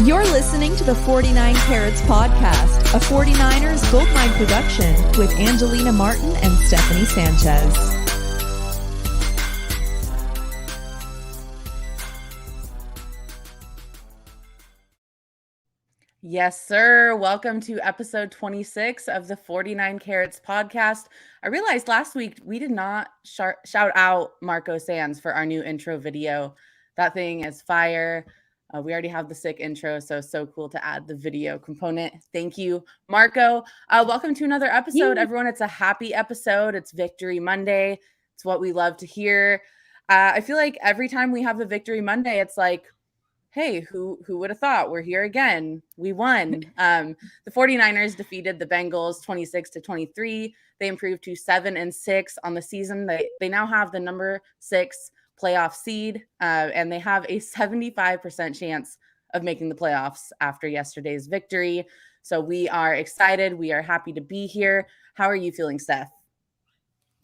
You're listening to the 49 Carats Podcast, a 49ers Goldmine production with Angelina Martin and Stephanie Sanchez. Yes, sir. Welcome to episode 26 of the 49 Carats Podcast. I realized last week we did not shout out Marco Sands for our new intro video. That thing is fire. We already have the sick intro, so cool to add the video component. Thank you, Marco. Welcome to another episode, everyone. It's a happy episode. It's Victory Monday. It's what we love to hear. I feel like every time we have a Victory Monday, it's like, hey, who would have thought? We're here again. We won. The 49ers defeated the Bengals 26-23. They improved to 7-6 on the season. They now have the number 6 playoff seed, and they have a 75% chance of making the playoffs after yesterday's victory. So we are excited. We are happy to be here. How are you feeling, Steph?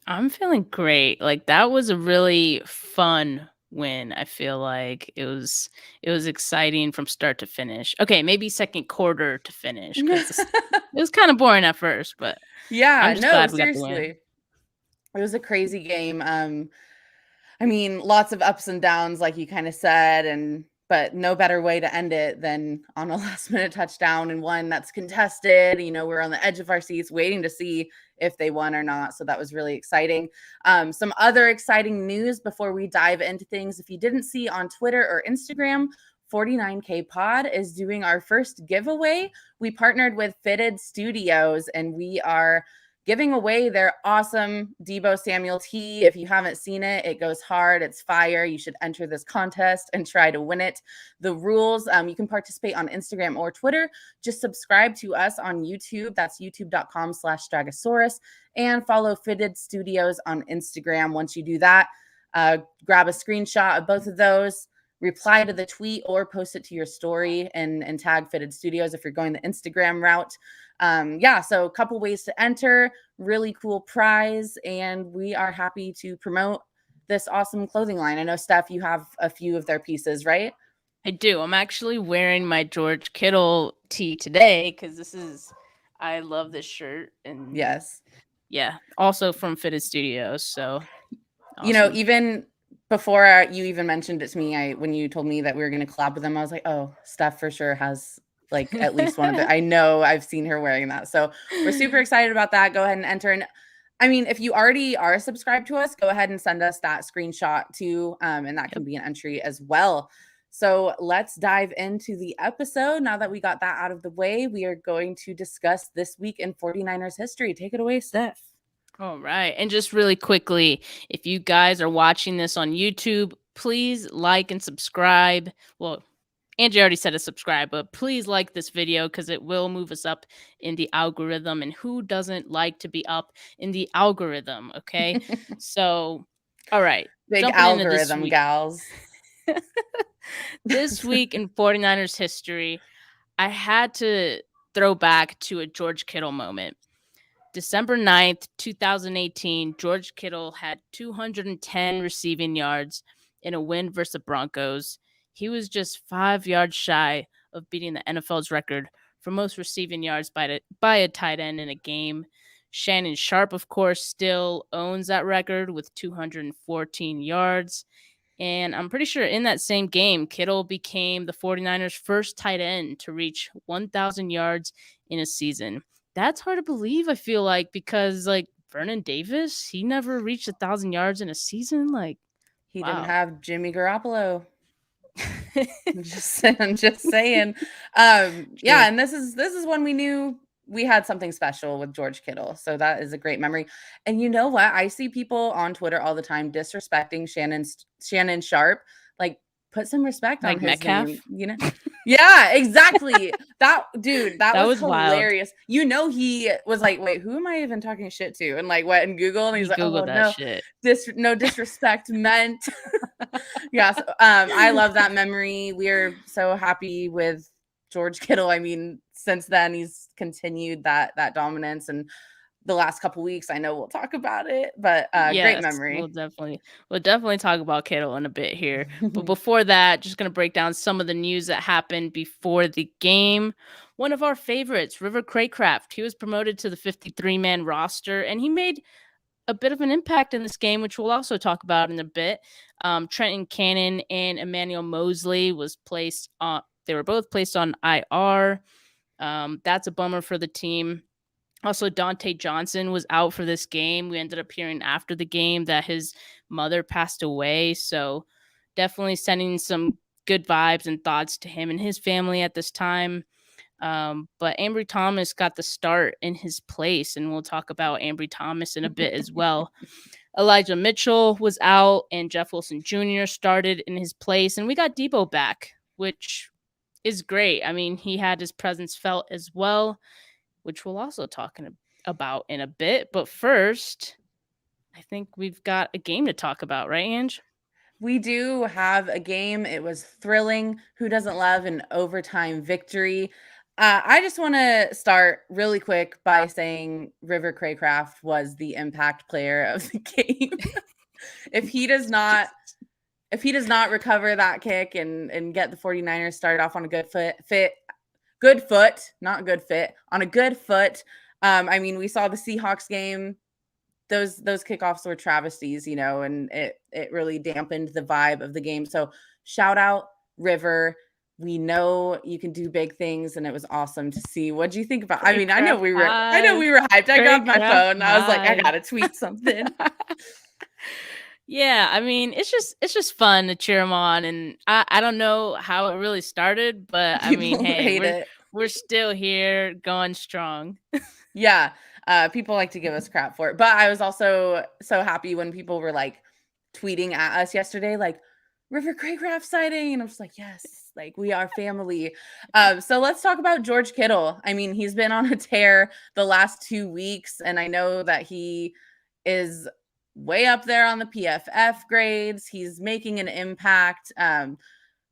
I'm feeling great. Like, that was a really fun win. I feel like it was exciting from start to finish. Okay, maybe second quarter to finish, because it was kind of boring at first, but yeah, I'm just glad we got the win. It was a crazy game. I mean, lots of ups and downs, like you kind of said, but no better way to end it than on a last-minute touchdown and one that's contested. You know, we're on the edge of our seats waiting to see if they won or not. So that was really exciting. Some other exciting news before we dive into things. If you didn't see on Twitter or Instagram, 49K Pod is doing our first giveaway. We partnered with Fitted Studios, and we are giving away their awesome Deebo Samuel tee. If you haven't seen it, it goes hard. It's fire. You should enter this contest and try to win it. The rules, you can participate on Instagram or Twitter. Just subscribe to us on YouTube. That's youtube.com/Stragasaurus, and follow Fitted Studios on Instagram. Once you do that, grab a screenshot of both of those, reply to the tweet, or post it to your story and tag Fitted Studios if you're going the Instagram route. So a couple ways to enter, really cool prize, and we are happy to promote this awesome clothing line. I know, Steph, you have a few of their pieces, right? I do. I'm actually wearing my George Kittle tee today because I love this shirt. And yes. Yeah. Also from Fitted Studios. So, awesome. You know, even before you even mentioned it to me, when you told me that we were going to collab with them, I was like, oh, Steph for sure has like at least one of it. I know I've seen her wearing that. So we're super excited about that. Go ahead and enter. And I mean, if you already are subscribed to us, go ahead and send us that screenshot too. And that can be an entry as well. So let's dive into the episode. Now that we got that out of the way, we are going to discuss this week in 49ers history. Take it away, Steph. All right. And just really quickly, if you guys are watching this on YouTube, please like and subscribe. Well, Angie already said to subscribe, but please like this video because it will move us up in the algorithm. And who doesn't like to be up in the algorithm? Okay. So, all right. Big algorithm gals. This week in 49ers history, I had to throw back to a George Kittle moment. December 9th, 2018, George Kittle had 210 receiving yards in a win versus the Broncos. He was just 5 yards shy of beating the NFL's record for most receiving yards by a tight end in a game. Shannon Sharpe, of course, still owns that record with 214 yards. And I'm pretty sure in that same game, Kittle became the 49ers' first tight end to reach 1,000 yards in a season. That's hard to believe, I feel like, because like Vernon Davis, he never reached 1,000 yards in a season. Like, he didn't have Jimmy Garoppolo. I'm just saying. Yeah, and this is when we knew we had something special with George Kittle. So that is a great memory. And you know what? I see people on Twitter all the time disrespecting Shannon Sharpe. Like, put some respect on his Metcalf? name, you know? Yeah, exactly. That was hilarious. Wild. You know, he was like, wait, who am I even talking shit to? And like went and Googled, and he's like, oh no, shit. No disrespect meant. Yeah, so, I love that memory. We are so happy with George Kittle. I mean, since then he's continued that dominance, and the last couple weeks. I know we'll talk about it, but great Yes, memory. we'll definitely talk about Kittle in a bit here. But before that, just gonna break down some of the news that happened before the game. One of our favorites, River Craycraft, he was promoted to the 53-man roster, and he made a bit of an impact in this game, which we'll also talk about in a bit. Trenton Cannon and Emmanuel Mosley they were both placed on IR. That's a bummer for the team. Also, Dante Johnson was out for this game. We ended up hearing after the game that his mother passed away. So definitely sending some good vibes and thoughts to him and his family at this time. But Ambry Thomas got the start in his place, and we'll talk about Ambry Thomas in a bit as well. Elijah Mitchell was out, and Jeff Wilson Jr. started in his place, and we got Debo back, which is great. I mean, he had his presence felt as well, which we'll also talk about in a bit. But first, I think we've got a game to talk about, right, Ange? We do have a game. It was thrilling. Who doesn't love an overtime victory? I just want to start really quick by saying River Craycraft was the impact player of the game. if he does not recover that kick and get the 49ers started off on a good foot, not good fit, on a good foot. I mean, we saw the Seahawks game. Those kickoffs were travesties, and it really dampened the vibe of the game. So shout out River. We know you can do big things, and it was awesome to see. What do you think about? I mean, I know we were hyped. I grabbed my phone. I was like, I gotta tweet something. Yeah, I mean, it's just fun to cheer him on, and I don't know how it really started, but I mean, hey, we're still here, going strong. Yeah, people like to give us crap for it, but I was also so happy when people were like tweeting at us yesterday, like River Craycraft sighting, and I'm just like, yes, like we are family. So let's talk about George Kittle. I mean, he's been on a tear the last 2 weeks, and I know that he is way up there on the PFF grades. He's making an impact.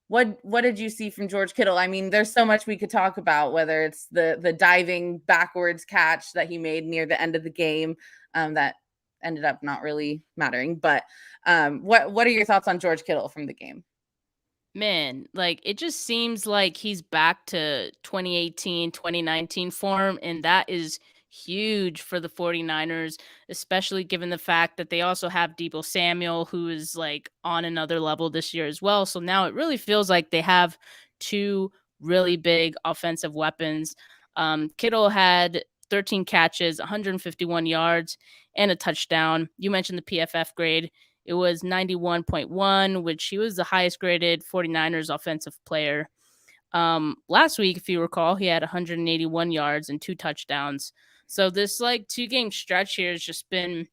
What did you see from George Kittle? I mean, there's so much we could talk about, whether it's the diving backwards catch that he made near the end of the game that ended up not really mattering. But what are your thoughts on George Kittle from the game? Man, like it just seems like he's back to 2018, 2019 form, and that is huge for the 49ers, especially given the fact that they also have Deebo Samuel, who is like on another level this year as well. So now it really feels like they have two really big offensive weapons. Kittle had 13 catches, 151 yards, and a touchdown. You mentioned the PFF grade. It was 91.1, which he was the highest graded 49ers offensive player. Last week, if you recall, he had 181 yards and 2 touchdowns. So this like 2-game stretch here has just been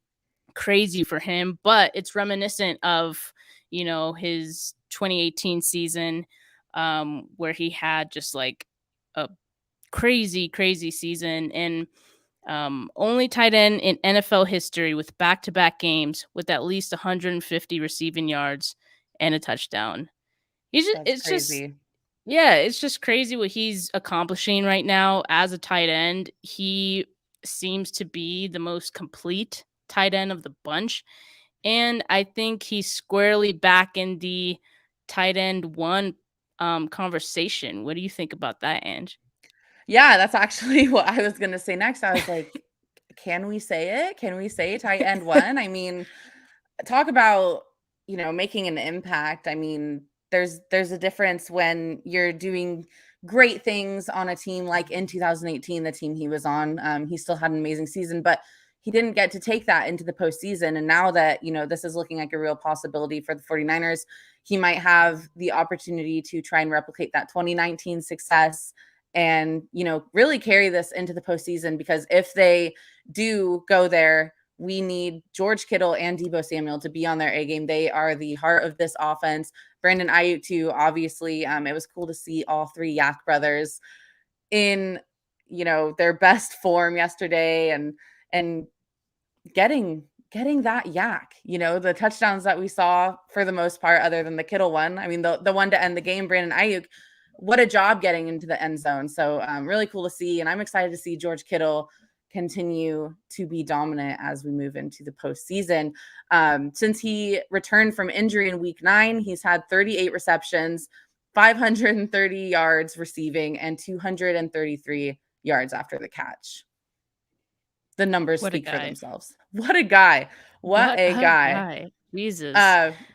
crazy for him, but it's reminiscent of, his 2018 season where he had just like a crazy, crazy season, and only tight end in NFL history with back-to-back games with at least 150 receiving yards and a touchdown. It's just crazy what he's accomplishing right now as a tight end. He seems to be the most complete tight end of the bunch, and I think he's squarely back in the tight end one conversation. What do you think about that, Ange? Yeah, that's actually what I was going to say next. I was like, can we say it? Can we say tight end one? I mean, talk about, making an impact. I mean, there's a difference when you're doing great things on a team like in 2018, the team he was on. He still had an amazing season, but he didn't get to take that into the postseason. And now that, this is looking like a real possibility for the 49ers, he might have the opportunity to try and replicate that 2019 success and, really carry this into the postseason, because if they do go there, we need George Kittle and Deebo Samuel to be on their A game. They are the heart of this offense. Brandon Ayuk too, obviously. It was cool to see all three Yak brothers in, their best form yesterday and getting that yak, the touchdowns that we saw for the most part, other than the Kittle one. I mean, the one to end the game, Brandon Ayuk, what a job getting into the end zone. So really cool to see. And I'm excited to see George Kittle continue to be dominant as we move into the postseason. Since he returned from injury in week 9, he's had 38 receptions, 530 yards receiving, and 233 yards after the catch. The numbers speak for themselves. What a guy. What a guy. Jesus.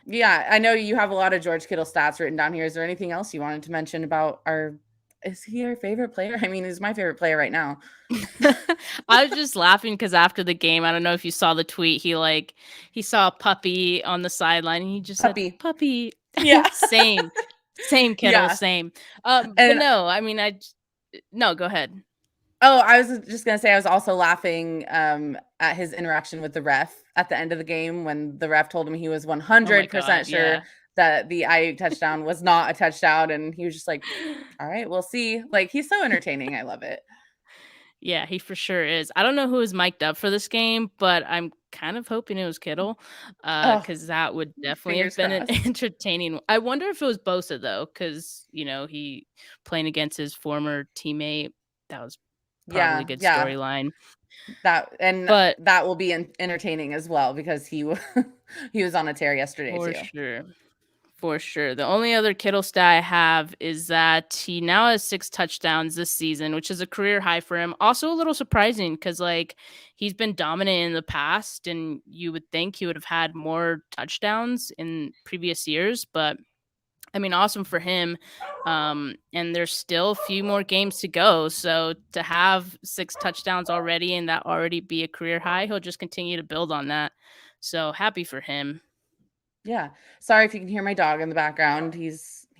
Yeah, I know you have a lot of George Kittle stats written down here. Is there anything else you wanted to mention about is he our favorite player? I mean, he's my favorite player right now. I was just laughing because after the game, I don't know if you saw the tweet. He saw a puppy on the sideline and he just said, puppy. Yeah. Same Kittle, yeah. Same. But no, I mean, no, go ahead. Oh, I was just going to say I was also laughing at his interaction with the ref at the end of the game when the ref told him he was 100% sure that the Ayuk touchdown was not a touchdown. And he was just like, all right, we'll see. Like, he's so entertaining. I love it. Yeah, he for sure is. I don't know who was mic'd up for this game, but I'm kind of hoping it was Kittle because that would definitely have been an entertaining. I wonder if it was Bosa, though, because, he playing against his former teammate. That was probably a good storyline. That will be entertaining as well because he was on a tear yesterday too. For sure. The only other Kittle stat I have is that he now has 6 touchdowns this season, which is a career high for him. Also a little surprising because he's been dominant in the past and you would think he would have had more touchdowns in previous years, but I mean, awesome for him. And there's still a few more games to go. So to have 6 touchdowns already and that already be a career high, he'll just continue to build on that. So happy for him. Yeah. Sorry if you can hear my dog in the background. He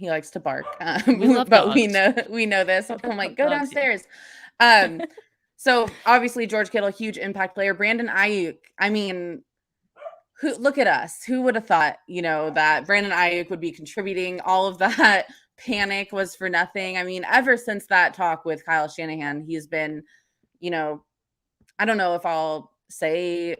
likes to bark. We love dogs. we know this. I'm like, go downstairs. So obviously George Kittle, huge impact player. Brandon Ayuk. I mean, look at us. Who would have thought, that Brandon Ayuk would be contributing? All of that panic was for nothing. I mean, ever since that talk with Kyle Shanahan, he's been, I don't know if I'll say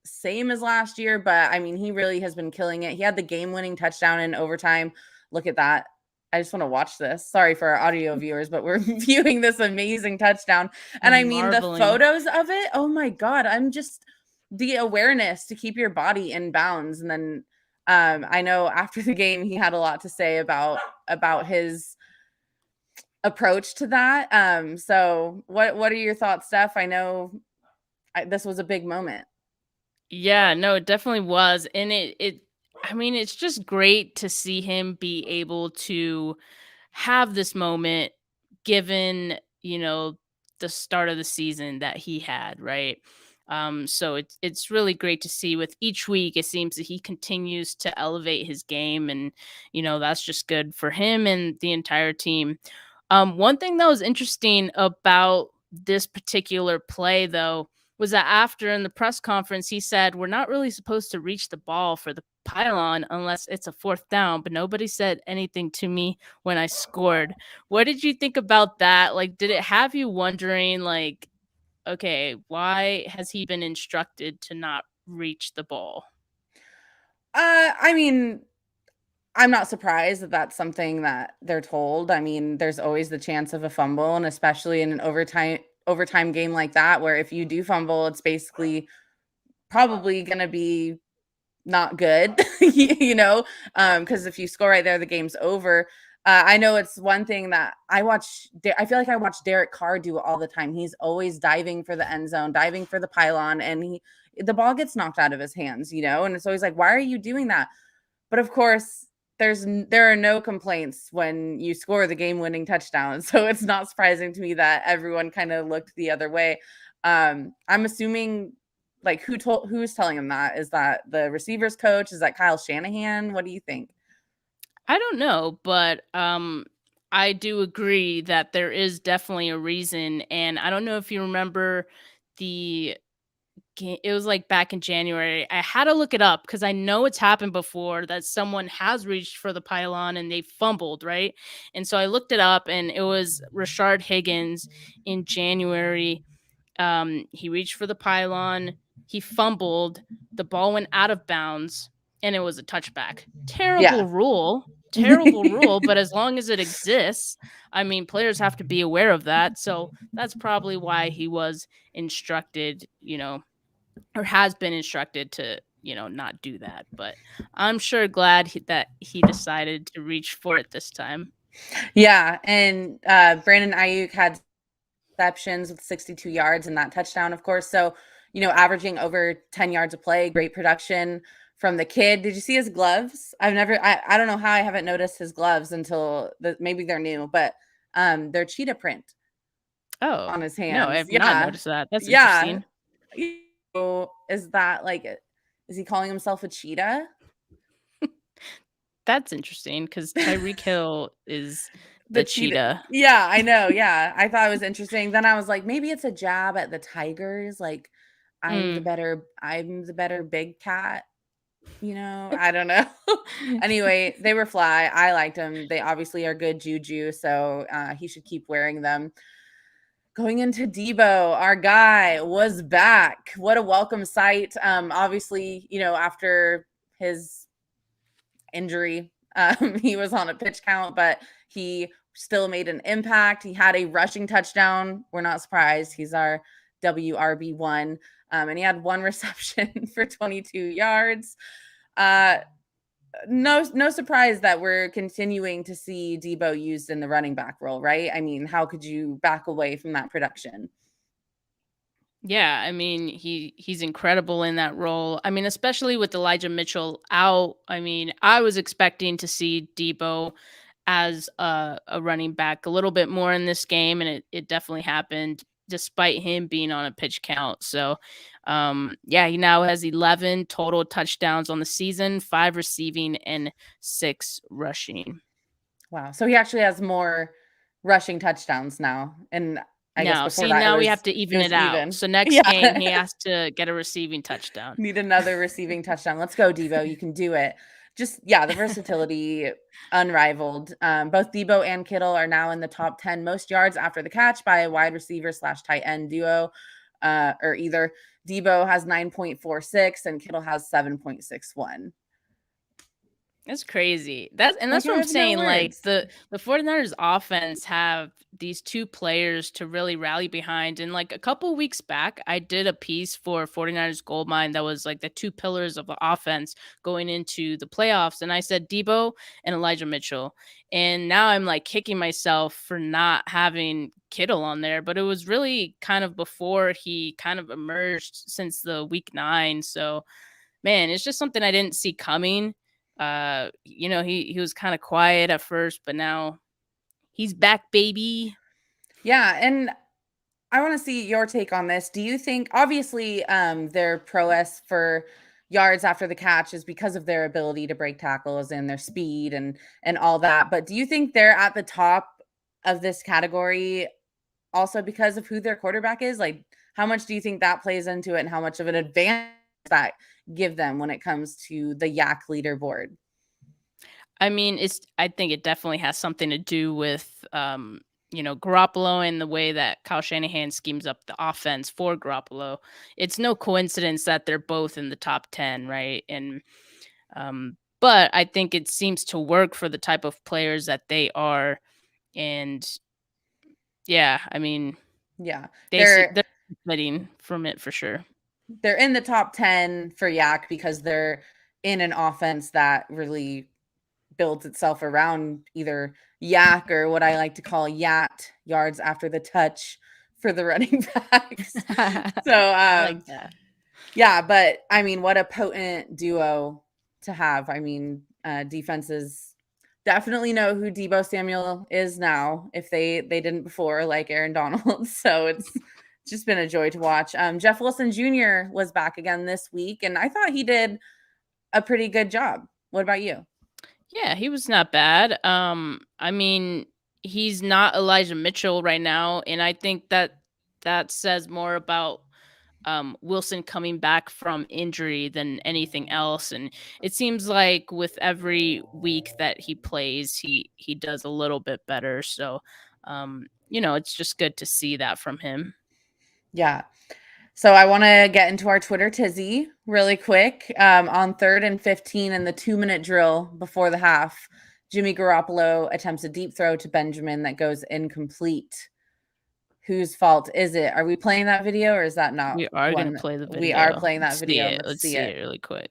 same as last year, but I mean, he really has been killing it. He had the game-winning touchdown in overtime. Look at that. I just want to watch this. Sorry for our audio viewers, but we're viewing this amazing touchdown. And I mean, the photos of it, oh my God, I'm just the awareness to keep your body in bounds. And then I know after the game, he had a lot to say about his approach to that. So what are your thoughts, Steph? I know this was a big moment. Yeah, no, it definitely was. And I mean, it's just great to see him be able to have this moment given, the start of the season that he had, right? So it's really great to see with each week. It seems that he continues to elevate his game and, that's just good for him and the entire team. One thing that was interesting about this particular play, though, was that after in the press conference, he said, we're not really supposed to reach the ball for the pylon unless it's a 4th down, but nobody said anything to me when I scored. What did you think about that? Like, did it have you wondering, like, okay, why has he been instructed to not reach the ball? I mean, I'm not surprised that that's something that they're told. I mean, there's always the chance of a fumble, and especially in an overtime game like that, where if you do fumble, it's basically probably going to be not good, because if you score right there, the game's over. I know it's one thing that I feel like I watch Derek Carr do it all the time. He's always diving for the end zone, diving for the pylon, and the ball gets knocked out of his hands, and it's always like, why are you doing that? But of course, there are no complaints when you score the game-winning touchdown. So it's not surprising to me that everyone kind of looked the other way. I'm assuming, like, who's telling him that? Is that the receivers coach? Is that Kyle Shanahan? What do you think? I don't know, but I do agree that there is definitely a reason. And I don't know if you remember it was like back in January. I had to look it up because I know it's happened before that someone has reached for the pylon and they fumbled, right? And so I looked it up and it was Rashard Higgins in January. He reached for the pylon. He fumbled. The ball went out of bounds and it was a touchback. Terrible rule. terrible rule, but as long as it exists, I mean, players have to be aware of that. So that's probably why he was instructed, or has been instructed to, not do that. But I'm sure glad that he decided to reach for it this time. Yeah, and Brandon Ayuk had receptions with 62 yards and that touchdown, of course. So, averaging over 10 yards a play, great production from the kid. Did you see his gloves? I don't know how I haven't noticed his gloves until maybe they're new, but they're cheetah print on his hands. No, I've not noticed that. That's interesting. So is that is he calling himself a cheetah? That's interesting because Tyreek Hill is the cheetah. Yeah, I know. Yeah, I thought it was interesting. Then I was like, maybe it's a jab at the Tigers. Like, I'm the better big cat. I don't know. Anyway, they were fly. I liked them. They obviously are good juju, so he should keep wearing them. Going into Debo, our guy was back. What a welcome sight. Obviously, after his injury, he was on a pitch count, but he still made an impact. He had a rushing touchdown. We're not surprised. He's our WRB1. And he had one reception for 22 yards. No surprise that we're continuing to see Debo used in the running back role, right? I mean, how could you back away from that production? Yeah, I mean, he's incredible in that role. I mean, especially with Elijah Mitchell out. I mean, I was expecting to see Debo as a running back a little bit more in this game, and it definitely happened despite him being on a pitch count. So, he now has 11 total touchdowns on the season, 5 receiving and 6 rushing. Wow. So he actually has more rushing touchdowns now. And I guess before that, now we have to even it out. So next game, he has to get a receiving touchdown. Need another receiving touchdown. Let's go, Debo. You can do it. The versatility unrivaled. Both Debo and Kittle are now in the top 10 most yards after the catch by a wide receiver / tight end duo, or either. Debo has 9.46 and Kittle has 7.61. That's crazy. That's what I'm saying. Like the 49ers offense have these two players to really rally behind. And like a couple weeks back, I did a piece for 49ers Goldmine that was like the two pillars of the offense going into the playoffs. And I said Debo and Elijah Mitchell. And now I'm like kicking myself for not having Kittle on there. But it was really kind of before he kind of emerged since the week 9. So, man, it's just something I didn't see coming. He was kind of quiet at first, but now he's back, baby. Yeah, and I want to see your take on this. Do you think, obviously, their prowess for yards after the catch is because of their ability to break tackles and their speed and all that, but do you think they're at the top of this category also because of who their quarterback is? Like, how much do you think that plays into it, and how much of an advantage that give them when it comes to the Yak leaderboard? I mean, I think it definitely has something to do with Garoppolo and the way that Kyle Shanahan schemes up the offense for Garoppolo. It's no coincidence that they're both in the top 10, right? And but I think it seems to work for the type of players that they are. And yeah, I mean, yeah, they're benefiting from it for sure. They're in the top 10 for Yak because they're in an offense that really builds itself around either Yak or what I like to call Yat, yards after the touch for the running backs. So, I like that. Yeah, but I mean, what a potent duo to have. I mean, defenses definitely know who Deebo Samuel is now if they didn't before, like Aaron Donald. So it's just been a joy to watch. Jeff Wilson Jr. was back again this week, and I thought he did a pretty good job. What about you? Yeah, he was not bad. I mean, he's not Elijah Mitchell right now, and I think that says more about Wilson coming back from injury than anything else. And it seems like with every week that he plays, he does a little bit better. So, it's just good to see that from him. Yeah. So I want to get into our Twitter tizzy really quick. On 3rd and 15 in the 2-minute drill before the half, Jimmy Garoppolo attempts a deep throw to Benjamin that goes incomplete. Whose fault is it? Are we playing that video or is that not? We are going to play the video. We are playing that video. Let's see it really quick.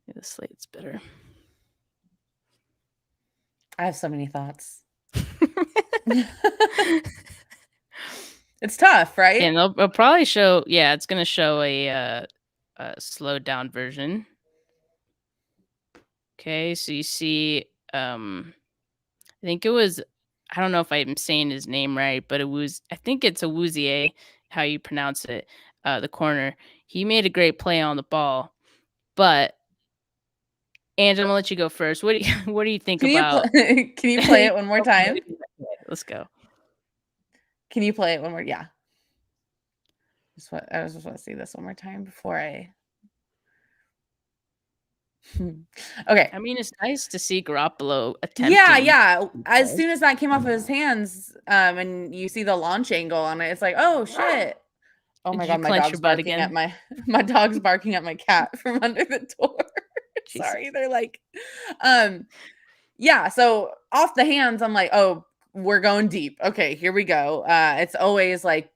Yeah, the slate's better. I have so many thoughts. It's tough, right? And they'll probably show. Yeah, it's going to show a slowed down version. Okay, so you see, I think it was. I don't know if I'm saying his name right, but I think it's Awuzie, how you pronounce it, the corner. He made a great play on the ball, but Ange, I'm gonna let you go first. What do you think about? Can you play it one more time? Let's go. Can you play it one more? Yeah. I just want to see this one more time before I. Okay. I mean, it's nice to see Garoppolo attempting. Yeah. As soon as that came off of his hands, and you see the launch angle on it, it's like, oh shit! Oh my god, my dog's barking at my dog's barking at my cat from under the door. Sorry, they're like, yeah. So off the hands, I'm like, oh, we're going deep. Okay, here we go. It's always like,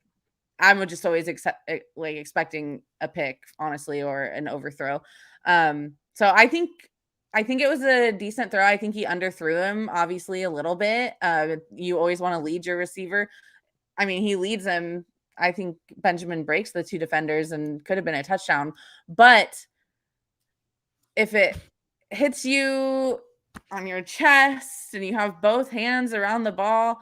I'm just always expecting a pick, honestly, or an overthrow. So I think it was a decent throw. I think he underthrew him, obviously, a little bit. You always want to lead your receiver. I mean, he leads him. I think Benjamin breaks the two defenders and could have been a touchdown. But if it hits you on your chest and you have both hands around the ball,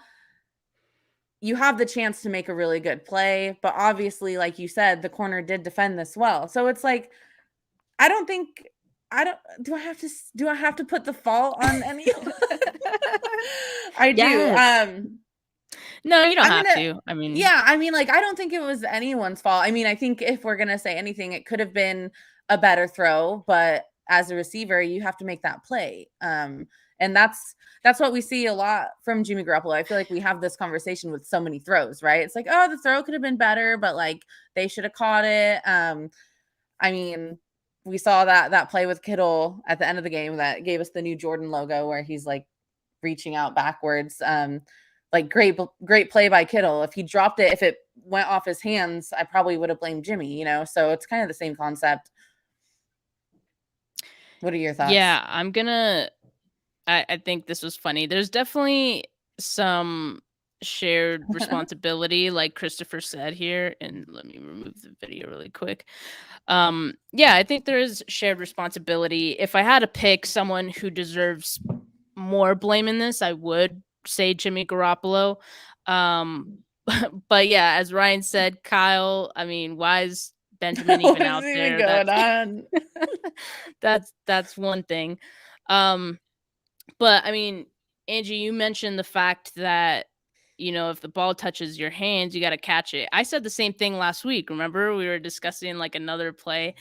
you have the chance to make a really good play. But obviously, like you said, the corner did defend this well. So it's like, do I have to put the fault on anyone? I do. No, you don't have to. I mean, yeah, I mean, like, I don't think it was anyone's fault. I mean, I think if we're going to say anything, it could have been a better throw, but as a receiver, you have to make that play. And that's what we see a lot from Jimmy Garoppolo. I feel like we have this conversation with so many throws, right? It's like, oh, the throw could have been better, but like they should have caught it. I mean, we saw that play with Kittle at the end of the game that gave us the new Jordan logo where he's like reaching out backwards. Like great play by Kittle. If he dropped it, if it went off his hands, I probably would have blamed Jimmy, you know? So it's kind of the same concept. What are your thoughts? Yeah, I think this was funny. There's definitely some shared responsibility, like Christopher said here. And let me remove the video really quick. Yeah, I think there is shared responsibility. If I had to pick someone who deserves more blame in this, I would say Jimmy Garoppolo. But yeah, as Ryan said, Kyle, I mean, why is Benjamin even out there? That's one thing. But I mean, Angie, you mentioned the fact that, you know, if the ball touches your hands, you got to catch it. I said the same thing last week. Remember, we were discussing like another play.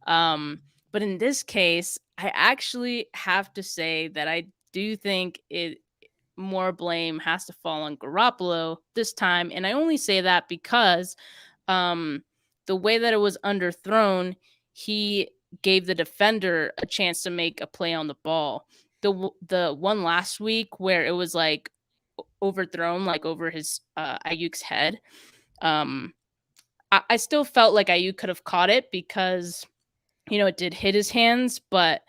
But in this case, I actually have to say that I do think more blame has to fall on Garoppolo this time. And I only say that because the way that it was underthrown, he gave the defender a chance to make a play on the ball. The one last week where it was like overthrown, like over his Ayuk's head, I still felt like Ayuk could have caught it because, you know, it did hit his hands, but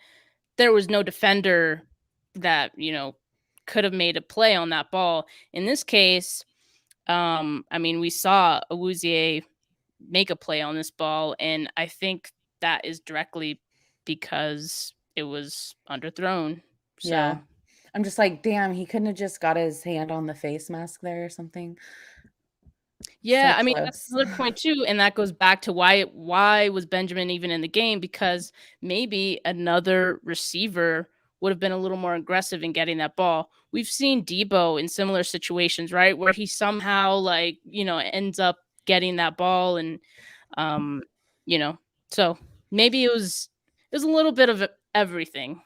there was no defender that, you know, could have made a play on that ball. In this case, I mean, we saw Awuzie make a play on this ball, and I think that is directly because it was underthrown. So. Yeah. I'm just like, damn, he couldn't have just got his hand on the face mask there or something. Yeah, so I mean, that's another point too, and that goes back to why was Benjamin even in the game? Because maybe another receiver would have been a little more aggressive in getting that ball. We've seen Debo in similar situations, right, where he somehow, like, you know, ends up getting that ball, and you know, so maybe it was a little bit of everything.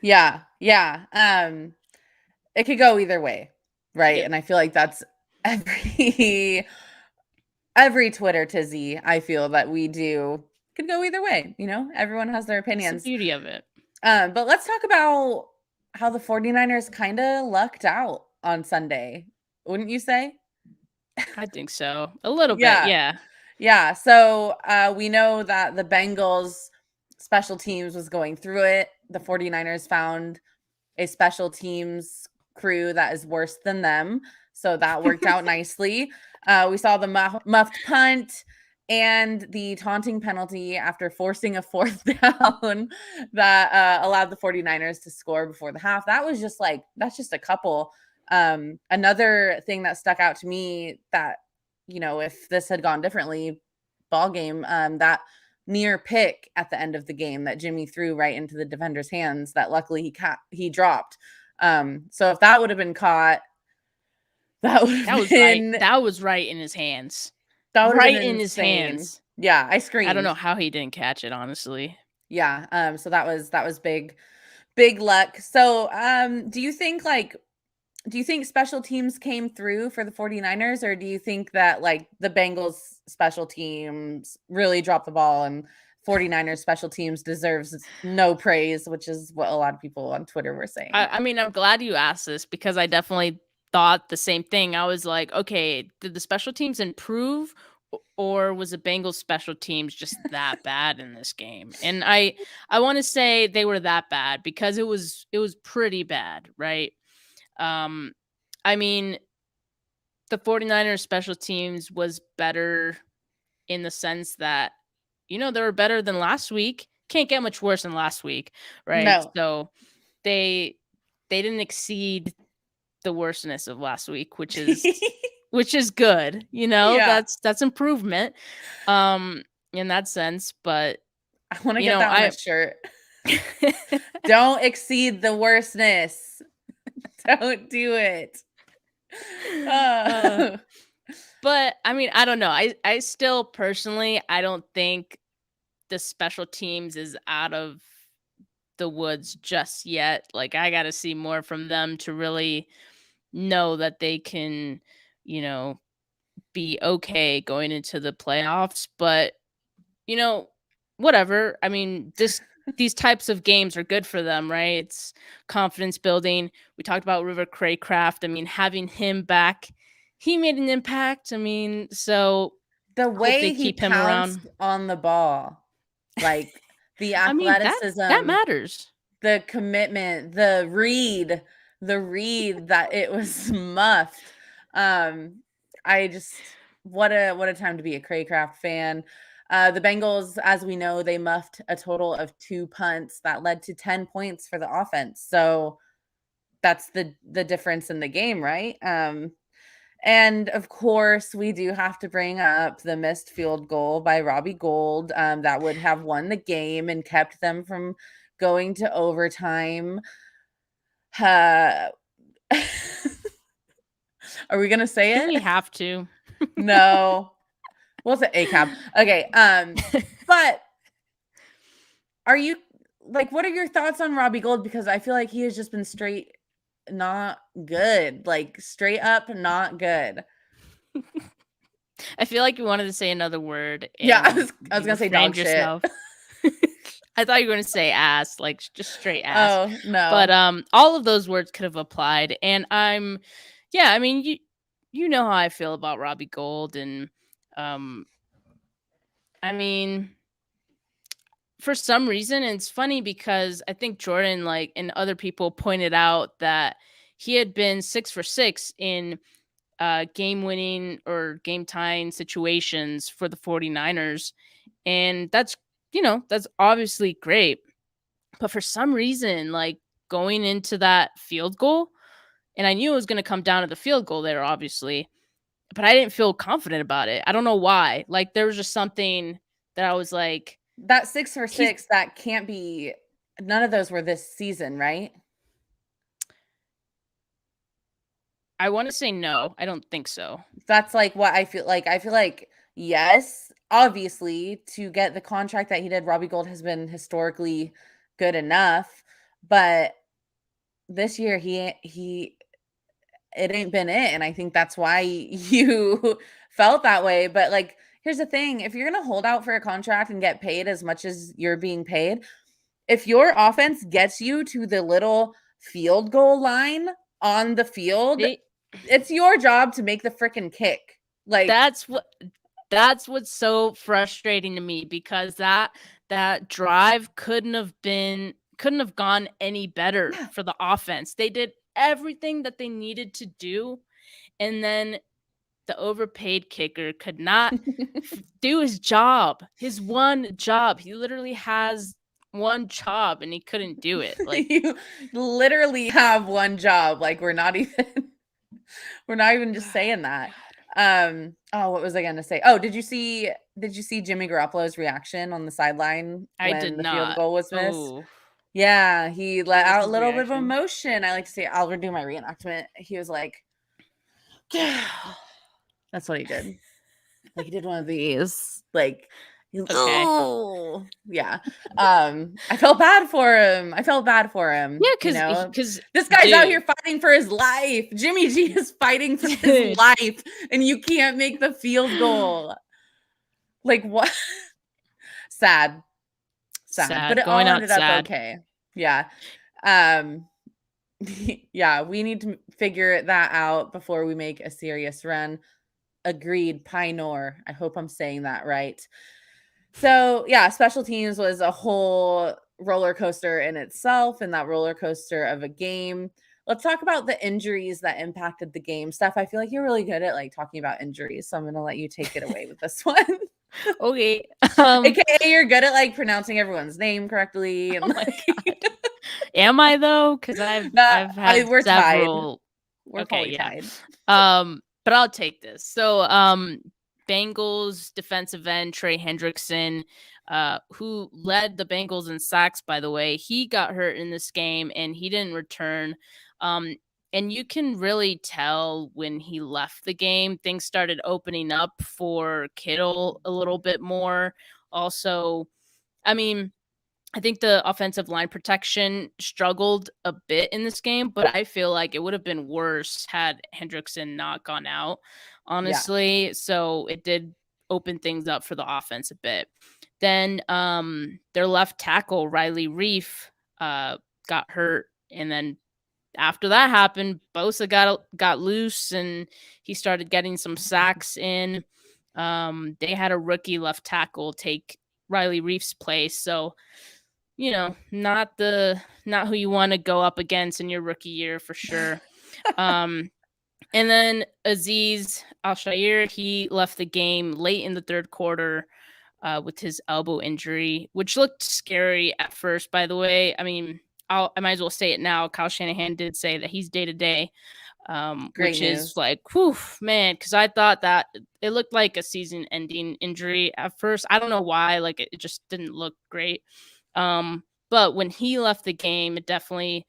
Yeah. It could go either way, right? Yep. And I feel like that's every Twitter tizzy I feel that we do could go either way. You know, everyone has their opinions. That's the beauty of it. But let's talk about how the 49ers kind of lucked out on Sunday. Wouldn't you say? I think so. A little bit, Yeah. yeah. Yeah. So we know that the Bengals special teams was going through it. The 49ers found a special teams crew that is worse than them. So that worked out nicely. We saw the muffed punt and the taunting penalty after forcing a fourth down that allowed the 49ers to score before the half. That was just like, that's just a couple. Another thing that stuck out to me that, you know, if this had gone differently, ball game, that near pick at the end of the game that Jimmy threw right into the defender's hands that luckily he dropped. So if that would have been caught, that was right. That was right in his hands. That would right have been in his hands. Yeah, I screamed. I don't know how he didn't catch it, honestly. Yeah. So that was big luck. So do you think special teams came through for the 49ers, or do you think that like the Bengals special teams really dropped the ball and 49ers special teams deserves no praise, which is what a lot of people on Twitter were saying? I mean, I'm glad you asked this because I definitely thought the same thing. I was like, okay, did the special teams improve, or was the Bengals special teams just that bad in this game? And I want to say they were that bad because it was pretty bad, right? I mean, the 49ers special teams was better in the sense that, you know, they were better than last week. Can't get much worse than last week, right? No. So they didn't exceed the worstness of last week, which is good. You know, Yeah. that's improvement in that sense. But I want to get that on a shirt. Don't exceed the worstness. Don't do it. But I mean, I don't know. I still personally, I don't think the special teams is out of the woods just yet. Like, I got to see more from them to really know that they can, you know, be okay going into the playoffs. But, you know, whatever. I mean, these types of games are good for them, right? It's confidence building. We talked about River Craycraft. I mean, having him back, he made an impact. I mean, so the way he keep him around on the ball, like the athleticism, I mean, that matters. The commitment, the read that it was muffed. I just what a time to be a Craycraft fan. The Bengals, as we know, they muffed a total of 2 punts that led to 10 points for the offense. So that's the difference in the game, right? And of course, we do have to bring up the missed field goal by Robbie Gould that would have won the game and kept them from going to overtime. Are we gonna say it? We have to. No. We'll say ACAB. Okay. But are you like, what are your thoughts on Robbie Gould? Because I feel like he has just been straight not good. Like straight up not good. I feel like you wanted to say another word. Yeah, I was gonna say dog yourself. Shit. I thought you were going to say ass, like just straight ass. Oh, no. But all of those words could have applied. And I mean, you know how I feel about Robbie Gould. And I mean, for some reason, and it's funny because I think Jordan, like, and other people pointed out that he had been 6 for 6 in game-winning or game-tying situations for the 49ers. And that's obviously great. But for some reason, like, going into that field goal, and I knew it was going to come down to the field goal there, obviously, but I didn't feel confident about it. I don't know why. Like, there was just something that I was like... That 6 for 6, that can't be... None of those were this season, right? I want to say no. I don't think so. That's like what I feel like. I feel like, yes, obviously, to get the contract that he did, Robbie Gould has been historically good enough. But this year, it ain't been it. And I think that's why you felt that way. But like, here's the thing. If you're going to hold out for a contract and get paid as much as you're being paid, if your offense gets you to the little field goal line on the field, it's your job to make the freaking kick. Like that's what's so frustrating to me, because that drive couldn't have gone any better for the offense. They did everything that they needed to do, and then the overpaid kicker could not do his job. His one job. He literally has one job and he couldn't do it. Like, you literally have one job. Like, we're not even just saying that. What was I gonna say? Oh, did you see Jimmy Garoppolo's reaction on the sideline when the field goal was missed? Ooh. Yeah, he let out a little bit of emotion. I like to say, I'll do my reenactment. He was like, that's what he did. Like, he did one of these. Like, Okay. Oh, yeah. I felt bad for him. Yeah, because this guy's out here fighting for his life. Jimmy G is fighting for his life, and you can't make the field goal. Like, what? Sad. But it all ended up okay. Yeah. Yeah, we need to figure that out before we make a serious run. Agreed, Pinor. I hope I'm saying that right. So, yeah, special teams was a whole roller coaster in itself, and that roller coaster of a game. Let's talk about the injuries that impacted the game. Steph, I feel like you're really good at like talking about injuries, so I'm going to let you take it away with this one. Okay. AKA you're good at like pronouncing everyone's name correctly. And Am I though? Because I've had we're several. Tied. We're tied. But I'll take this. So, Bengals defensive end Trey Hendrickson, who led the Bengals in sacks, by the way, he got hurt in this game and he didn't return. And you can really tell when he left the game, things started opening up for Kittle a little bit more. Also, I mean, I think the offensive line protection struggled a bit in this game, but I feel like it would have been worse had Hendrickson not gone out, honestly. Yeah. So it did open things up for the offense a bit. Then their left tackle, Riley Reef, got hurt. And then after that happened, Bosa got loose and he started getting some sacks in. They had a rookie left tackle take Riley Reef's place. So, you know, not who you want to go up against in your rookie year for sure. And then Azeez Al-Shaair, he left the game late in the third quarter with his elbow injury, which looked scary at first, by the way. I mean, I might as well say it now. Kyle Shanahan did say that he's day-to-day, which news. Is like, whew, man, because I thought that it looked like a season-ending injury at first. I don't know why. Like, it just didn't look great. But when he left the game, it definitely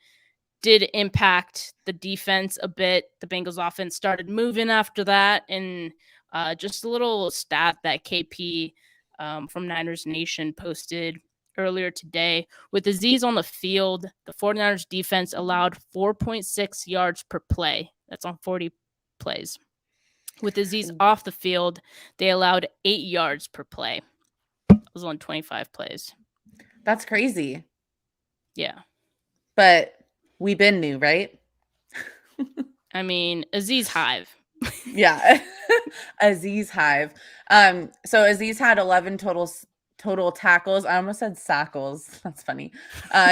did impact the defense a bit. The Bengals offense started moving after that. And just a little stat that KP from Niners Nation posted earlier today. With Azeez on the field, the 49ers defense allowed 4.6 yards per play. That's on 40 plays. With Azeez off the field, they allowed 8 yards per play. It was on 25 plays. That's crazy. Yeah. But we been new, right? I mean, Azeez Hive. Yeah. Azeez Hive. So Azeez had 11 total tackles. I almost said sackles. That's funny.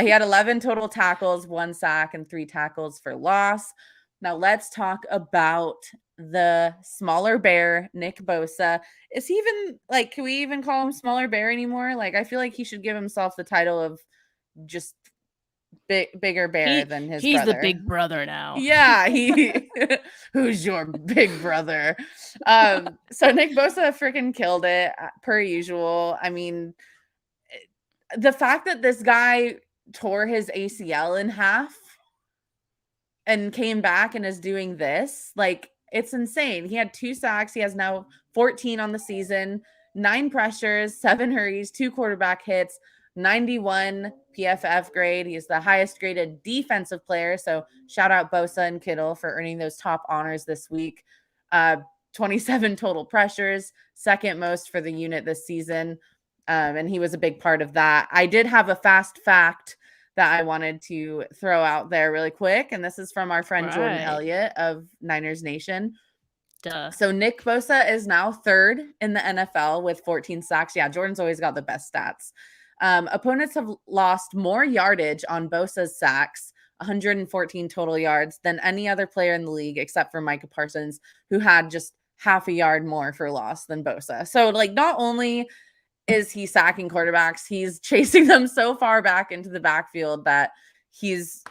He had 11 total tackles, 1 sack, and 3 tackles for loss. Now let's talk about the smaller bear, Nick Bosa. Is he even like, can we even call him smaller bear anymore? Like, I feel like he should give himself the title of just bigger bear than his he's brother. The big brother now. Yeah, who's your big brother? So Nick Bosa freaking killed it per usual. I mean, the fact that this guy tore his ACL in half and came back and is doing this, like, it's insane. He had 2 sacks. He has now 14 on the season, 9 pressures, 7 hurries, 2 quarterback hits, 91 PFF grade. He's the highest graded defensive player. So shout out Bosa and Kittle for earning those top honors this week. 27 total pressures, second most for the unit this season. And he was a big part of that. I did have a fast fact that I wanted to throw out there really quick. And this is from our friend Jordan Elliott of Niners Nation. Duh. So Nick Bosa is now third in the NFL with 14 sacks. Yeah, Jordan's always got the best stats. Opponents have lost more yardage on Bosa's sacks, 114 total yards, than any other player in the league except for Micah Parsons, who had just half a yard more for loss than Bosa. So, like, not only is he sacking quarterbacks, he's chasing them so far back into the backfield that he's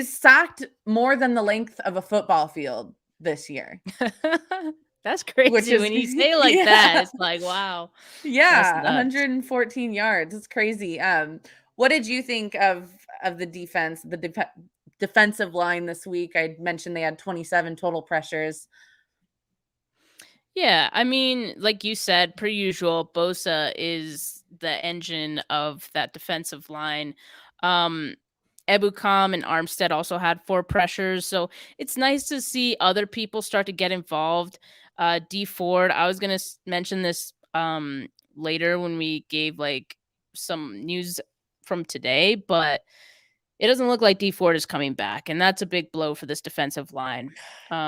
sacked more than the length of a football field this year. That's crazy. When you say like that, it's like, wow. Yeah, 114 yards. It's crazy. What did you think of the defense, the defensive line this week? I mentioned they had 27 total pressures. Yeah, I mean, like you said, per usual, Bosa is the engine of that defensive line. Ebukam and Armstead also had 4 pressures, so it's nice to see other people start to get involved. D Ford, I was gonna mention this later when we gave like some news from today, but it doesn't look like D Ford is coming back, and that's a big blow for this defensive line.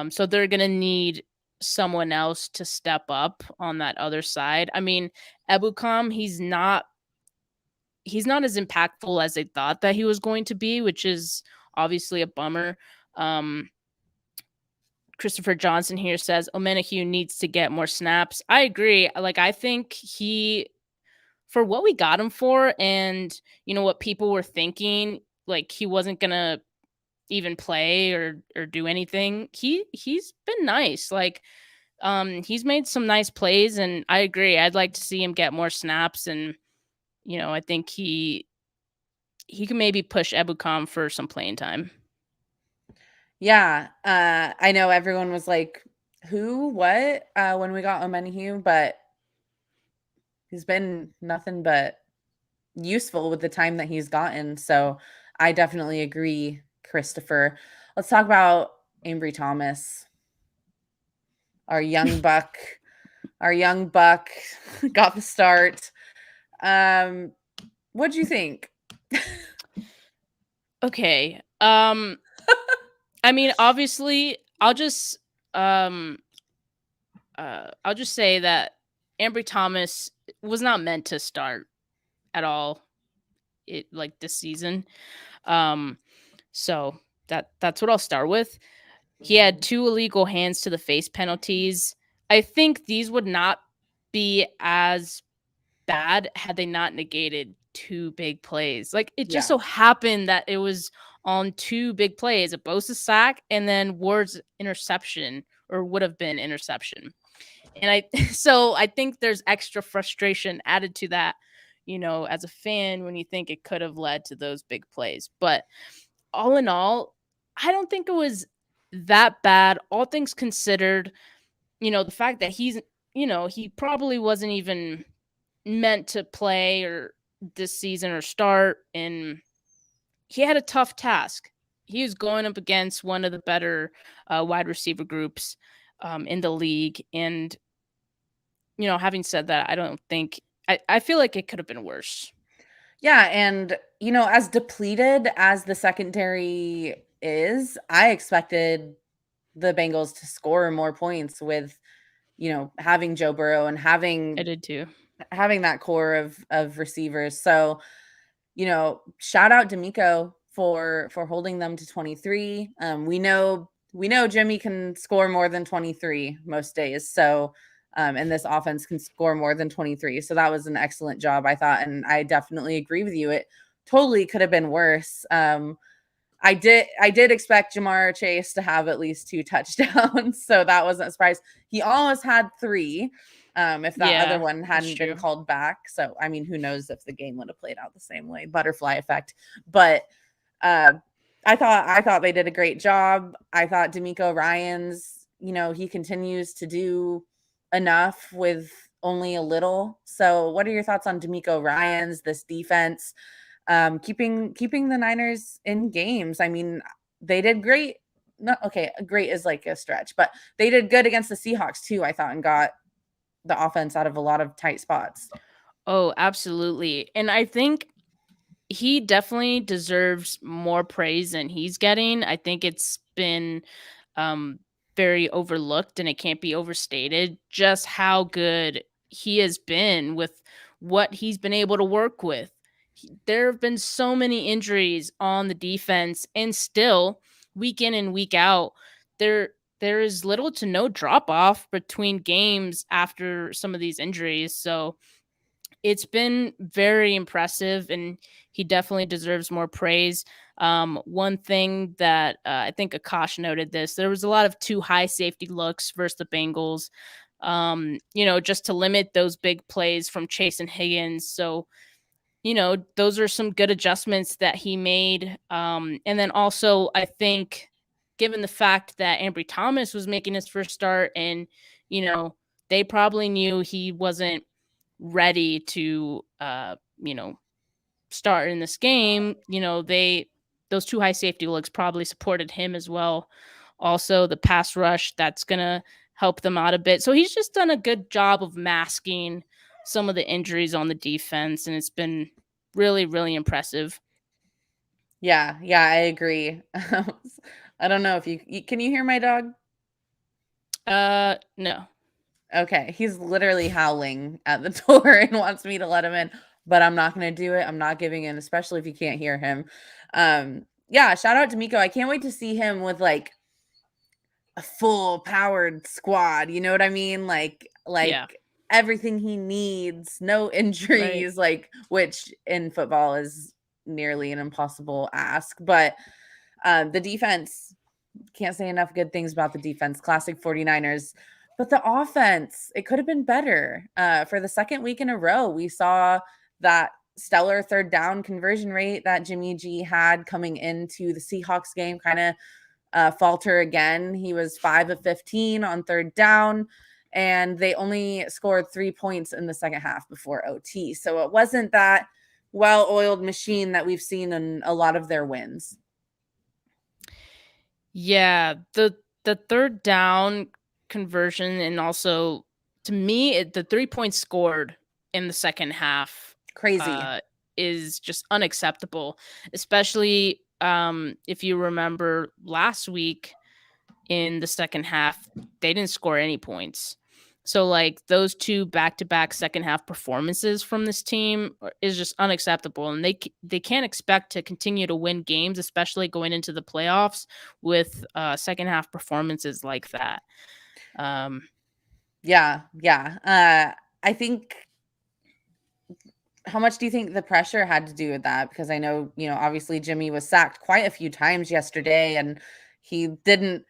So they're gonna need someone else to step up on that other side. I mean, Ebukam, he's not as impactful as they thought that he was going to be, which is obviously a bummer. Christopher Johnson here says Omenihu needs to get more snaps. I agree. Like, I think for what we got him for, and you know what people were thinking, like he wasn't gonna even play or do anything. He's been nice. Like, he's made some nice plays, and I agree. I'd like to see him get more snaps, and you know, I think he can maybe push Ebukam for some playing time. Yeah, I know everyone was like, who, what, when we got Omenihu, but he's been nothing but useful with the time that he's gotten. So I definitely agree, Christopher. Let's talk about Ambry Thomas, our young buck. Our young buck got the start. What'd you think? Okay. I mean, obviously, I'll just say that Ambry Thomas was not meant to start at all this season. So that's what I'll start with. He had 2 illegal hands to the face penalties. I think these would not be as bad had they not negated 2 big plays. Like, it just so happened that it was on 2 big plays, a Bosa sack and then Ward's interception, or would have been interception. And I think there's extra frustration added to that, you know, as a fan, when you think it could have led to those big plays. But all in all, I don't think it was that bad. All things considered, you know, the fact that he's, you know, he probably wasn't even meant to play or this season or start, and he had a tough task. He was going up against one of the better wide receiver groups in the league, and you know, having said that, I feel like it could have been worse. Yeah, and you know, as depleted as the secondary is, I expected the Bengals to score more points with, you know, having Joe Burrow and having I did too. Having that core of receivers. So, you know, shout out D'Amico for holding them to 23. We know Jimmy can score more than 23 most days. So, and this offense can score more than 23. So that was an excellent job, I thought. And I definitely agree with you. It totally could have been worse. I did expect Jamar Chase to have at least 2 touchdowns. So that wasn't a surprise. He almost had 3. If that other one hadn't been called back. So, I mean, who knows if the game would have played out the same way, butterfly effect. But I thought they did a great job. I thought D'Amico Ryans, you know, he continues to do enough with only a little. So what are your thoughts on D'Amico Ryans, this defense, keeping the Niners in games? I mean, they did great. Great is like a stretch, but they did good against the Seahawks too, I thought, and got the offense out of a lot of tight spots. Oh, absolutely. And I think he definitely deserves more praise than he's getting. I think it's been um, very overlooked and it can't be overstated just how good he has been with what he's been able to work with. There have been so many injuries on the defense, and still, week in and week out, there is little to no drop off between games after some of these injuries. So it's been very impressive, and he definitely deserves more praise. One thing that I think Akash noted this, there was a lot of too high safety looks versus the Bengals, just to limit those big plays from Chase and Higgins. So, those are some good adjustments that he made. And then also, I think, given the fact that Ambry Thomas was making his first start and, they probably knew he wasn't ready to start in this game, those two high safety looks probably supported him as well. Also the pass rush, that's gonna help them out a bit. So he's just done a good job of masking some of the injuries on the defense, and it's been really, really impressive. Yeah, I agree. I don't know if can you hear my dog? No. Okay, he's literally howling at the door and wants me to let him in, but I'm not going to do it. I'm not giving in, especially if you can't hear him. Yeah, shout out to Miko. I can't wait to see him with like a full powered squad. You know what I mean? Like Yeah. everything he needs, no injuries, like, which in football is nearly an impossible ask. But the defense, can't say enough good things about the defense. Classic 49ers. But the offense, it could have been better. For the second week in a row, we saw that stellar third down conversion rate that Jimmy G had coming into the Seahawks game kind of falter again. He was 5 of 15 on third down, and they only scored 3 points in the second half before OT. So it wasn't that well-oiled machine that we've seen in a lot of their wins. Yeah, the third down conversion, and also to me the 3 points scored in the second half Crazy. Is just unacceptable, especially if you remember last week in the second half they didn't score any points. So like those two back-to-back second half performances from this team is just unacceptable, and they can't expect to continue to win games, especially going into the playoffs with second half performances like that. Yeah. I think, how much do you think the pressure had to do with that? Because I know, obviously Jimmy was sacked quite a few times yesterday and he didn't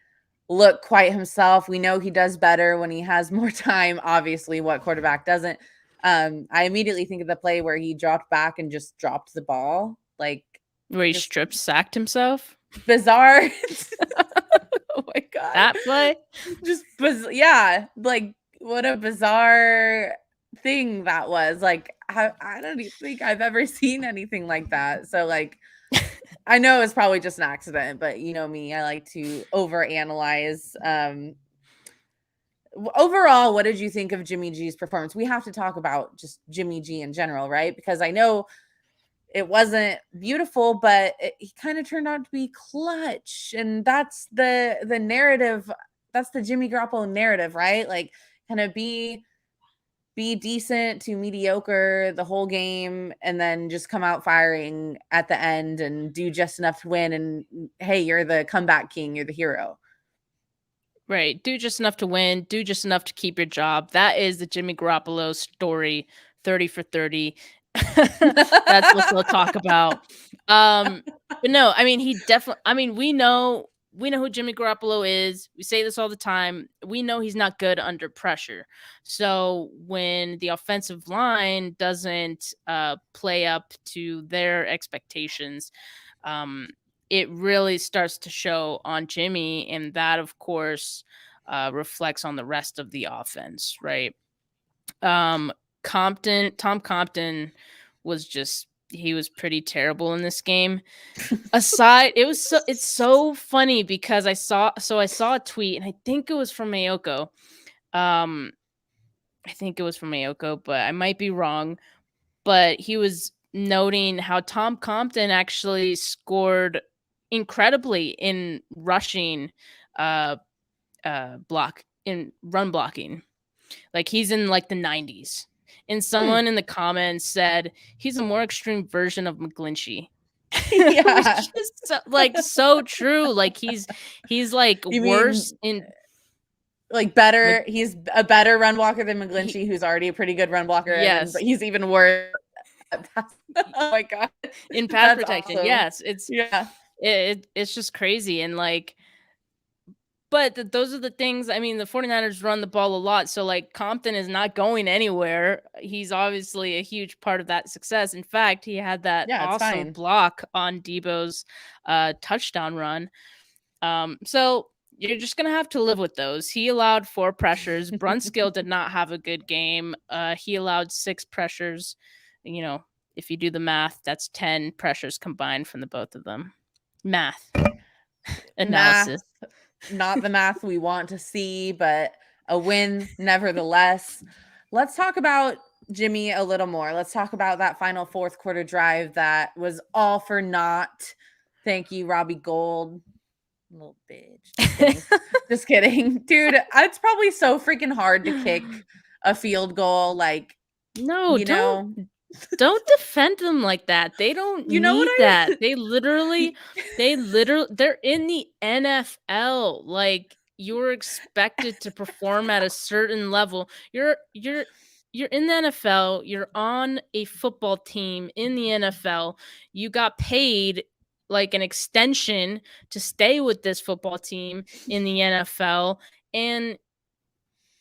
look quite himself. We know he does better when he has more time. Obviously, what quarterback doesn't? I immediately think of the play where he dropped back and just dropped the ball. Like, where he sacked himself. Bizarre. Oh my God. That play? Just yeah. Like, what a bizarre thing that was. Like, I don't even think I've ever seen anything like that. So like, I know it's probably just an accident, but you know me, I like to overanalyze. Overall, what did you think of Jimmy G's performance? We have to talk about just Jimmy G in general, right? Because I know it wasn't beautiful, but he kind of turned out to be clutch. And that's the narrative. That's the Jimmy Garoppolo narrative, right? Like, kind of be decent to mediocre the whole game and then just come out firing at the end and do just enough to win. And hey, you're the comeback king. You're the hero. Right. Do just enough to win. Do just enough to keep your job. That is the Jimmy Garoppolo story. 30 for 30. That's what they'll talk about. But no, I mean, he definitely, I mean, we know who Jimmy Garoppolo is. We say this all the time. We know he's not good under pressure. So when the offensive line doesn't play up to their expectations, it really starts to show on Jimmy, and that, of course, reflects on the rest of the offense, right? Tom Compton he was pretty terrible in this game. It's so funny because I saw a tweet, and I think it was from Mayoko. But I might be wrong. but he was noting how Tom Compton actually scored incredibly in rushing run blocking. Like he's in like the 90s. And someone in the comments said he's a more extreme version of McGlinchey. Yeah. Which is so true. Like he's like worse in like better. He's a better run blocker than McGlinchey, who's already a pretty good run blocker. Yes, but he's even worse. Oh my god! In pass protection, awesome. yes, it's just crazy. And like, but those are the things. I mean, the 49ers run the ball a lot, so like Compton is not going anywhere. He's obviously a huge part of that success. In fact, he had that awesome block on Debo's touchdown run. So you're just going to have to live with those. He allowed 4 pressures. Brunskill did not have a good game. He allowed 6 pressures. You know, if you do the math, that's 10 pressures combined from the both of them. Math. Analysis. Not the math we want to see, but a win nevertheless. Let's talk about Jimmy a little more. Let's talk about that final fourth quarter drive that was all for naught. Thank you, Robbie Gould. Little bitch. Just kidding. Dude, it's probably so freaking hard to kick a field goal. Like, no, don't defend them like that. They don't need that. They're in the NFL. Like, you're expected to perform at a certain level. You're in the NFL. You're on a football team in the NFL. You got paid like an extension to stay with this football team in the NFL, and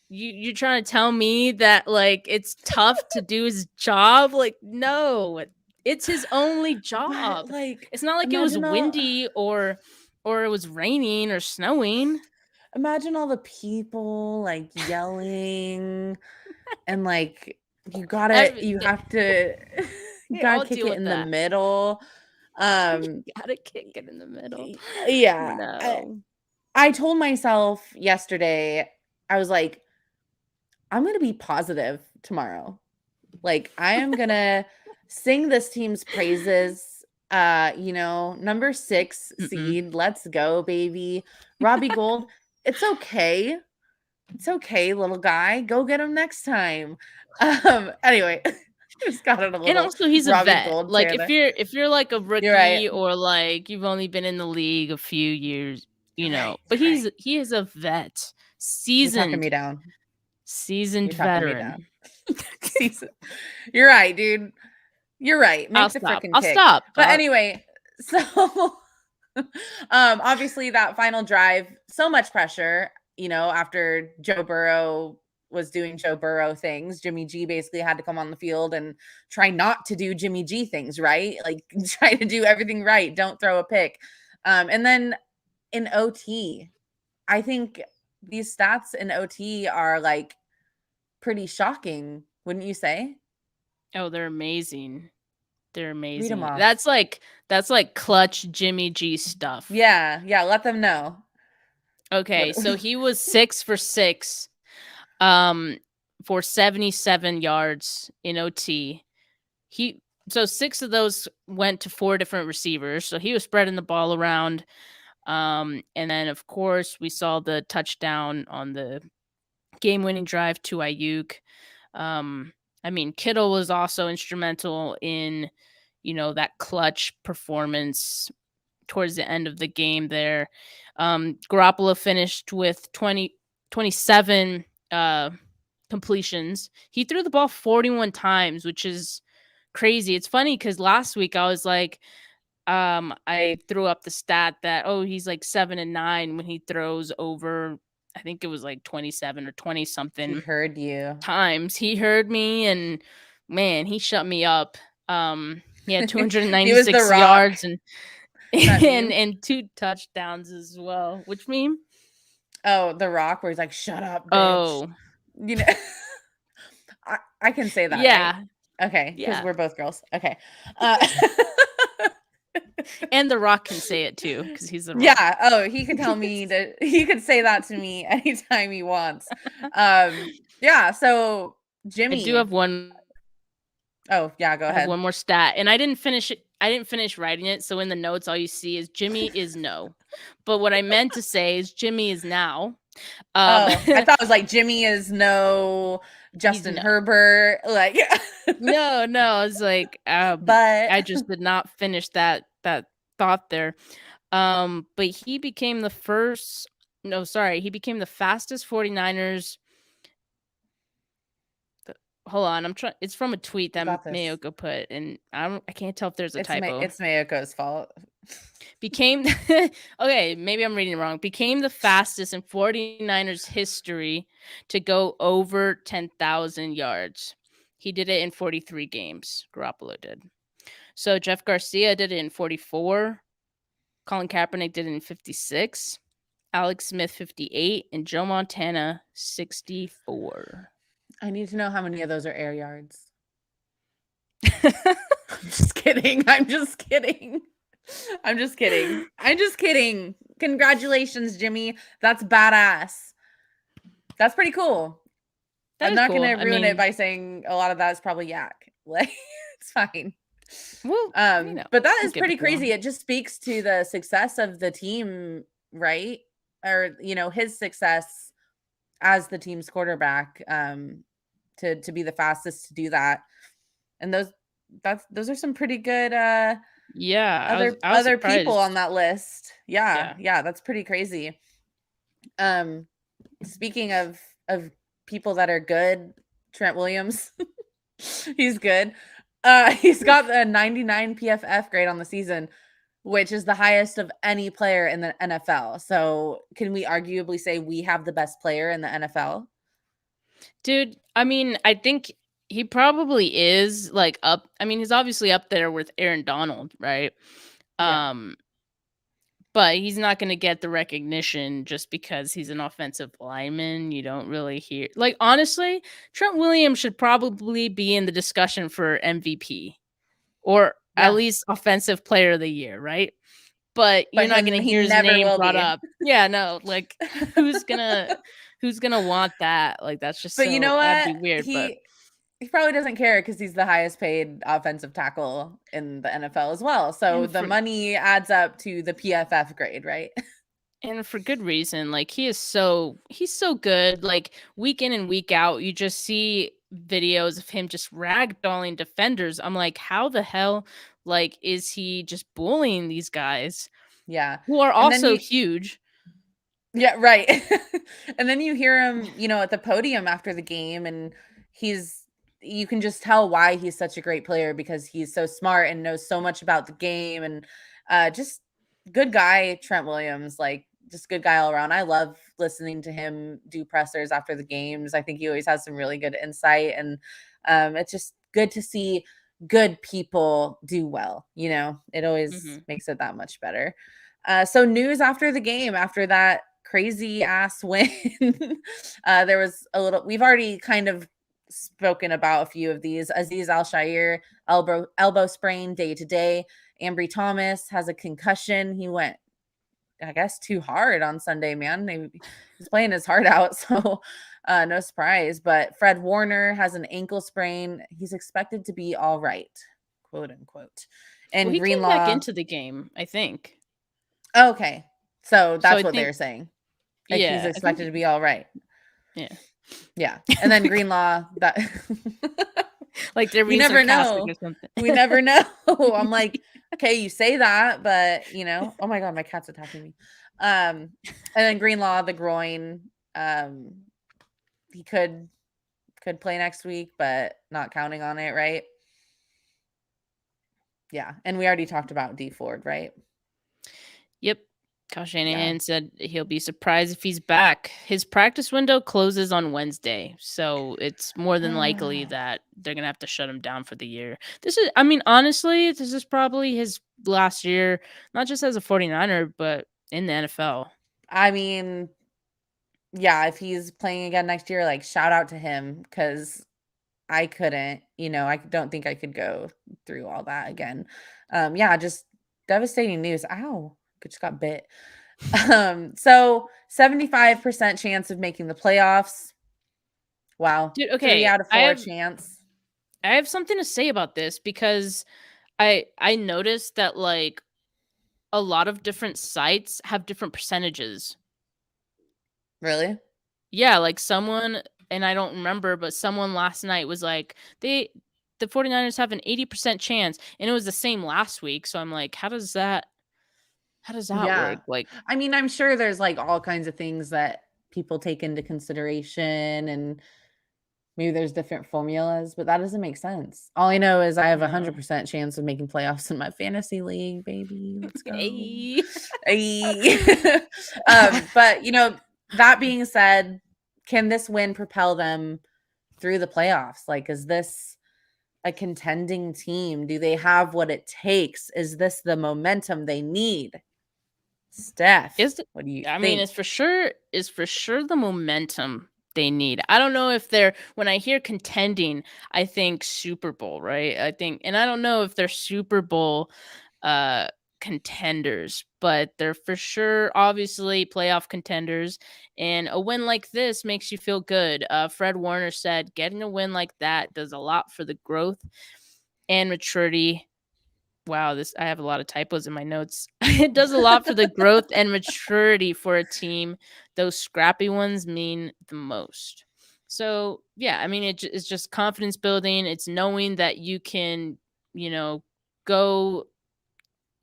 you're trying to tell me that like it's tough to do his job? Like, no, it's his only job. Like, it's not like it was windy or it was raining or snowing. Imagine all the people like yelling and like you have to kick it in the middle. You gotta kick it in the middle. Yeah. No. I told myself yesterday, I was like, I'm going to be positive tomorrow. Like, I am going to sing this team's praises. Number 6 seed. Let's go, baby. Robbie Gould. It's okay. It's okay, little guy. Go get him next time. Anyway. Just got it a little. And also, he's Robbie a vet. Gould like if you're like a rookie, right. or like you've only been in the league a few years, but he is a vet, seasoned. You're talking me down. Seasoned veteran. You're right, dude. You're right. I'll stop. But anyway, so obviously that final drive, so much pressure. After Joe Burrow was doing Joe Burrow things, Jimmy G basically had to come on the field and try not to do Jimmy G things, right? Like, try to do everything right. Don't throw a pick. And then in OT, I think these stats in OT are like pretty shocking, wouldn't you say? Oh, they're amazing. They're amazing. Read them off. That's like clutch Jimmy G stuff. Yeah. Let them know. Okay, so he was 6 for 6. For 77 yards in OT. So 6 of those went to 4 different receivers. So he was spreading the ball around. And then of course we saw the touchdown on the game-winning drive to Ayuk. I mean, Kittle was also instrumental in, that clutch performance towards the end of the game there. Garoppolo finished with 27 completions. He threw the ball 41 times, which is crazy. It's funny because last week I was like, I threw up the stat that, he's like 7-9 when he throws over, I think it was like 27 or 20 something. He heard you. Times. He heard me, and man, he shut me up. He had 296 yards and 2 touchdowns as well. Which meme? Oh, The Rock, where he's like, "Shut up, bitch." I can say that. Yeah. Right? Okay. Because we're both girls. Okay. And The Rock can say it too, because he's The Rock. Yeah. Oh, he could tell me he could say that to me anytime he wants. Yeah. So Jimmy, I do have one Oh, yeah, go I have ahead. one more stat, and I didn't finish it. I didn't finish writing it, so in the notes, all you see is Jimmy is no. But what I meant to say is Jimmy is now. I thought it was like Jimmy is no Justin no. Herbert. Like, no, it's like, but I just did not finish that thought there. But he became the first. No, sorry, he became the fastest 49ers. Hold on, I'm trying. It's from a tweet that Mayoko put, and I can't tell if there's a typo. It's Mayoko's fault. Became okay, maybe I'm reading it wrong. Became the fastest in 49ers history to go over 10,000 yards. He did it in 43 games. Garoppolo did. So Jeff Garcia did it in 44. Colin Kaepernick did it in 56. Alex Smith 58 and Joe Montana 64. I need to know how many of those are air yards. I'm just kidding. I'm just kidding. Congratulations, Jimmy. That's badass. That's pretty cool. I'm not going to ruin it by saying a lot of that is probably yak. Like, it's fine. Well, but that is pretty crazy. It just speaks to the success of the team, right? Or, his success as the team's quarterback, to be the fastest to do that. And those are some pretty good other people on that list. Yeah, that's pretty crazy. Speaking of people that are good, Trent Williams, he's good. He's got a 99 PFF grade on the season, which is the highest of any player in the NFL. So can we arguably say we have the best player in the NFL? Dude, I mean, I think he probably is up. I mean, he's obviously up there with Aaron Donald, right? Yeah. But he's not going to get the recognition just because he's an offensive lineman. You don't really hear, honestly, Trent Williams should probably be in the discussion for MVP or at least offensive player of the year, right? But you're not going to hear his name brought up. Yeah, no, who's gonna want that? That's just. But you know what? That'd be weird. He probably doesn't care because he's the highest paid offensive tackle in the NFL as well. So the money adds up to the PFF grade, right? And for good reason. He's so good. Week in and week out, you just see videos of him just ragdolling defenders. I'm like, how the hell is he just bullying these guys? Yeah. Who are also huge. Yeah, right. And then you hear him, at the podium after the game, and you can just tell why he's such a great player because he's so smart and knows so much about the game, and just good guy, Trent Williams, just good guy all around. I love listening to him do pressers after the games. I think he always has some really good insight, and it's just good to see good people do well. It always makes it that much better. So news after the game, after that crazy ass win, there was we've already kind of spoken about a few of these. Azeez Al-Shaair, elbow sprain day to day. Ambry Thomas has a concussion. He went, I guess, too hard on Sunday, man. He's playing his heart out, so no surprise. But Fred Warner has an ankle sprain. He's expected to be all right, quote unquote. And he Greenlaw came back into the game, I think. Okay, so that's what they're saying. He's expected to be all right. Yeah. And then Greenlaw, that they're being sarcastic or something. We never know. I'm like, okay, you say that, but oh my God, my cat's attacking me. And then Greenlaw, the groin, he could play next week, but not counting on it, right? Yeah. And we already talked about D Ford, right? Yep. Kyle Shanahan said he'll be surprised if he's back. His practice window closes on Wednesday, so it's more than likely that they're going to have to shut him down for the year. Honestly, this is probably his last year, not just as a 49er, but in the NFL. I mean, yeah, if he's playing again next year, shout out to him, because I couldn't, I don't think I could go through all that again. Just devastating news. Ow. Just got bit. So 75% chance of making the playoffs. Wow. Dude, okay. 3 out of 4 chance. I have something to say about this because I noticed that like a lot of different sites have different percentages. Really? Yeah, like someone, and I don't remember, but someone last night was like, the 49ers have an 80% chance, and it was the same last week. So I'm like, how does that Yeah. work? Like, I mean, I'm sure there's like all kinds of things that people take into consideration, and maybe there's different formulas, but that doesn't make sense. All I know is I have a no. 100% chance of making playoffs in my fantasy league, baby. Let's go. Hey. Hey. But that being said, can this win propel them through the playoffs? Like, is this a contending team? Do they have what it takes? Is this the momentum they need? Steph, what do you I think? mean, it's for sure the momentum they need. I don't know if they're, when I hear contending, I think Super Bowl, right? And I don't know if they're Super Bowl contenders, but they're for sure obviously playoff contenders, and a win like this makes you feel good. Fred Warner said getting a win like that does a lot for the growth and maturity. Wow, I have a lot of typos in my notes. It does a lot for the growth and maturity for a team. Those scrappy ones mean the most. So, yeah, I mean, it's just confidence building. It's knowing that you can, go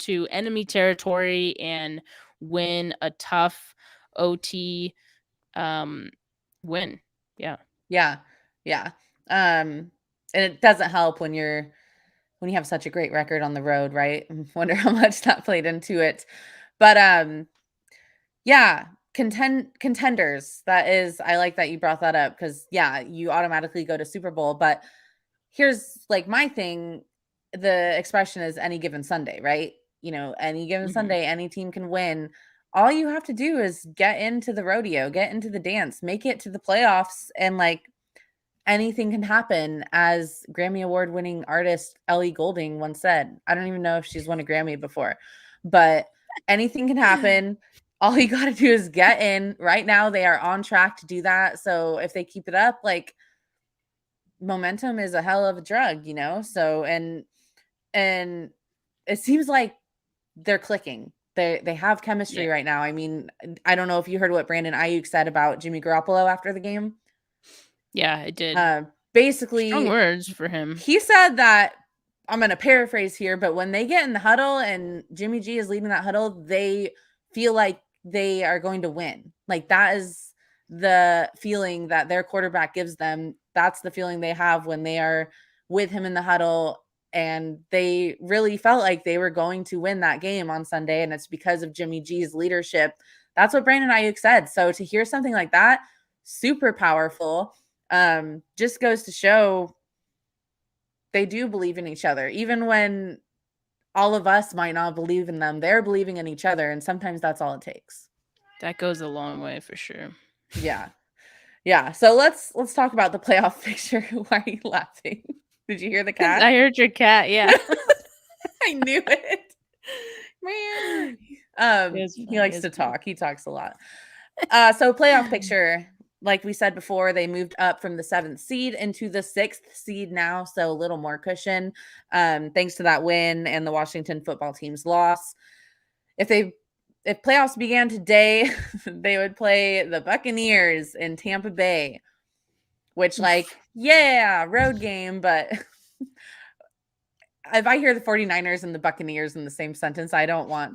to enemy territory and win a tough OT win. Yeah. Yeah. Yeah. And it doesn't help when you have such a great record on the road, right? I wonder how much that played into it. But yeah, contenders. I like that you brought that up, because yeah, you automatically go to Super Bowl. But here's like my thing. The expression is any given Sunday, right? Any given Sunday, any team can win. All you have to do is get into the rodeo, get into the dance, make it to the playoffs, and like anything can happen. As Grammy Award winning artist Ellie Goulding once said, I don't even know if she's won a Grammy before, but anything can happen. All you got to do is get in. Right now, they are on track to do that. So if they keep it up, like, momentum is a hell of a drug, So and it seems like they're clicking. They have chemistry right now. I mean, I don't know if you heard what Brandon Ayuk said about Jimmy Garoppolo after the game. Yeah, I did. Basically, strong words for him. He said that, I'm going to paraphrase here, but when they get in the huddle and Jimmy G is leading that huddle, they feel like they are going to win. Like, that is the feeling that their quarterback gives them. That's the feeling they have when they are with him in the huddle. And they really felt like they were going to win that game on Sunday. And it's because of Jimmy G's leadership. That's what Brandon Ayuk said. So to hear something like that, super powerful. Just goes to show they do believe in each other. Even when all of us might not believe in them, they're believing in each other. And sometimes that's all it takes. That goes a long way for sure. Yeah. Yeah. So let's talk about the playoff picture. Why are you laughing? Did you hear the cat? I heard your cat. Yeah. I knew it. Man. He likes to talk. He talks a lot. So playoff picture, like we said before, they moved up from the 7th seed into the 6th seed now. So a little more cushion, thanks to that win and the Washington football team's loss. If playoffs began today, they would play the Buccaneers in Tampa Bay, which, like, yeah, road game. But if I hear the 49ers and the Buccaneers in the same sentence, I don't want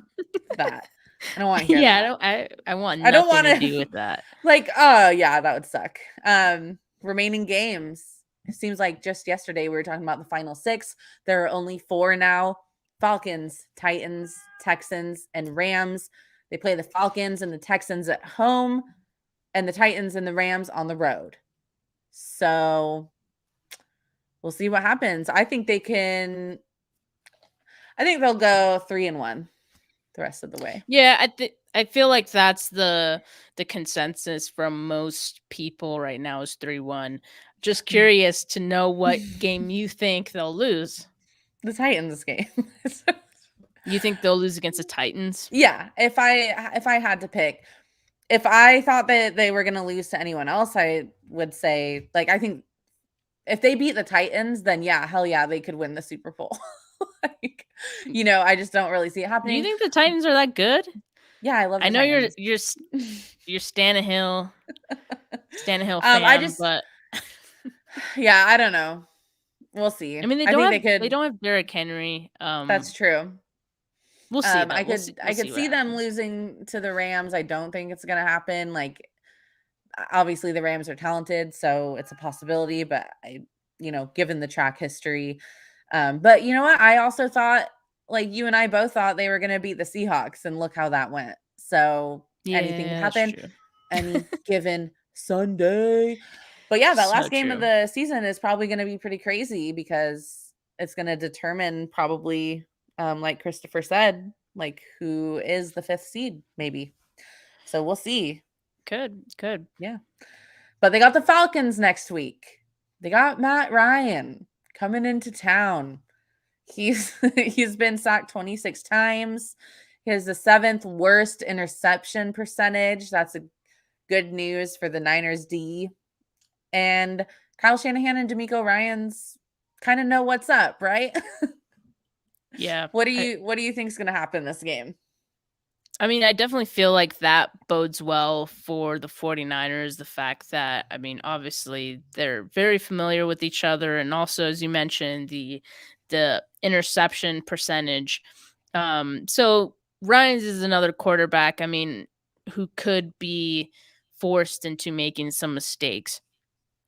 that. I don't want to hear that. I want nothing to do with that. Like, oh yeah, that would suck. Remaining games. It seems like just yesterday we were talking about the final 6. There are only 4 now. Falcons, Titans, Texans, and Rams. They play the Falcons and the Texans at home, and the Titans and the Rams on the road. So we'll see what happens. I think they'll go 3-1 the rest of the way. Yeah, I feel like that's the consensus from most people right now is 3-1. Just curious to know what game you think they'll lose. The Titans game. You think they'll lose against the Titans? Yeah. If I had to pick, if I thought that they were going to lose to anyone else, I would say, like, I think if they beat the Titans, then yeah, hell yeah, they could win the Super Bowl. Like, I just don't really see it Do happening. you think the Titans are that good? Yeah, I love the I know Titans. you're Tannehill I fan, just but yeah, I don't know. We'll see. I mean I think they don't have Derrick Henry. That's true. We'll see though. I We'll could see what see them happens. losing to the Rams. I don't think it's gonna happen. Like, obviously the Rams are talented, so it's a possibility, but given the track history. But you know what? I also thought, like you and I both thought, they were gonna beat the Seahawks, and look how that went. So anything can Yeah, that's happen true. any given Sunday. But yeah, that So last game of true. the season is probably gonna be pretty crazy because it's gonna determine probably, like Christopher said, like who is the 5th seed, maybe. So we'll see. Good. Yeah. But they got the Falcons next week. They got Matt Ryan coming into town. He's been sacked 26 times. He has the 7th worst interception percentage. That's a good news for the Niners D. And Kyle Shanahan and DeMeco Ryans kind of know what's up, right? Yeah. What do you think is going to happen this game? I mean, I definitely feel like that bodes well for the 49ers. The fact that, I mean, obviously they're very familiar with each other. And also, as you mentioned, the interception percentage. So Ryans is another quarterback, I mean, who could be forced into making some mistakes.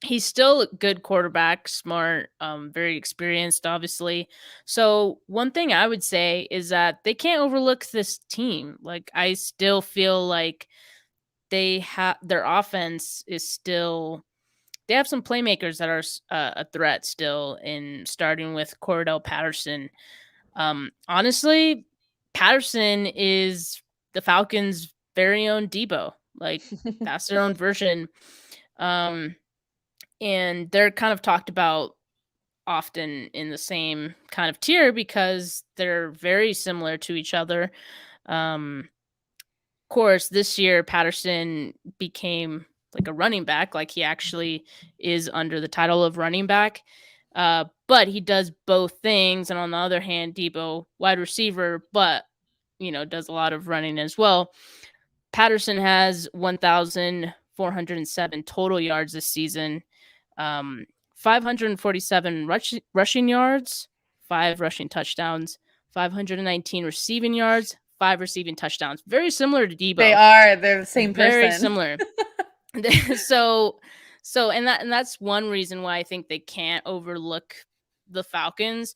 He's still a good quarterback, smart, very experienced, obviously. So one thing I would say is that they can't overlook this team. Like, I still feel like they have their offense is still. They have some playmakers that are a threat still, in starting with Cordell Patterson. Honestly, Patterson is the Falcons' very own Debo. Like, that's their own version. And they're kind of talked about often in the same kind of tier because they're very similar to each other. Of course, this year Patterson became like a running back, like he actually is under the title of running back. But he does both things. And on the other hand, Debo, wide receiver, but does a lot of running as well. Patterson has 1,407 total yards this season. 547 rushing yards, 5 rushing touchdowns, 519 receiving yards, 5 receiving touchdowns. Very similar to Debo. They're the same Very person. similar. so that's one reason why I think they can't overlook the Falcons.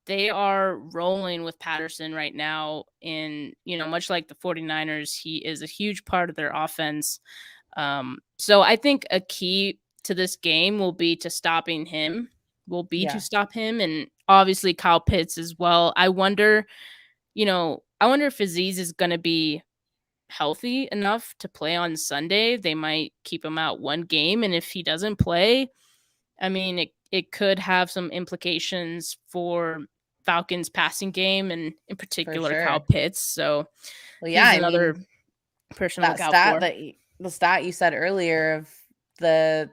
They are rolling with Patterson right now, and much like the 49ers, he is a huge part of their offense. So I think a key to this game will be to stop him, and obviously Kyle Pitts as well. I wonder if Aziz is going to be healthy enough to play on Sunday. They might keep him out one game, and if he doesn't play, I mean, it could have some implications for Falcons passing game, and in particular Kyle Pitts. So well, yeah, he's another person to look out for. The stat you said earlier of the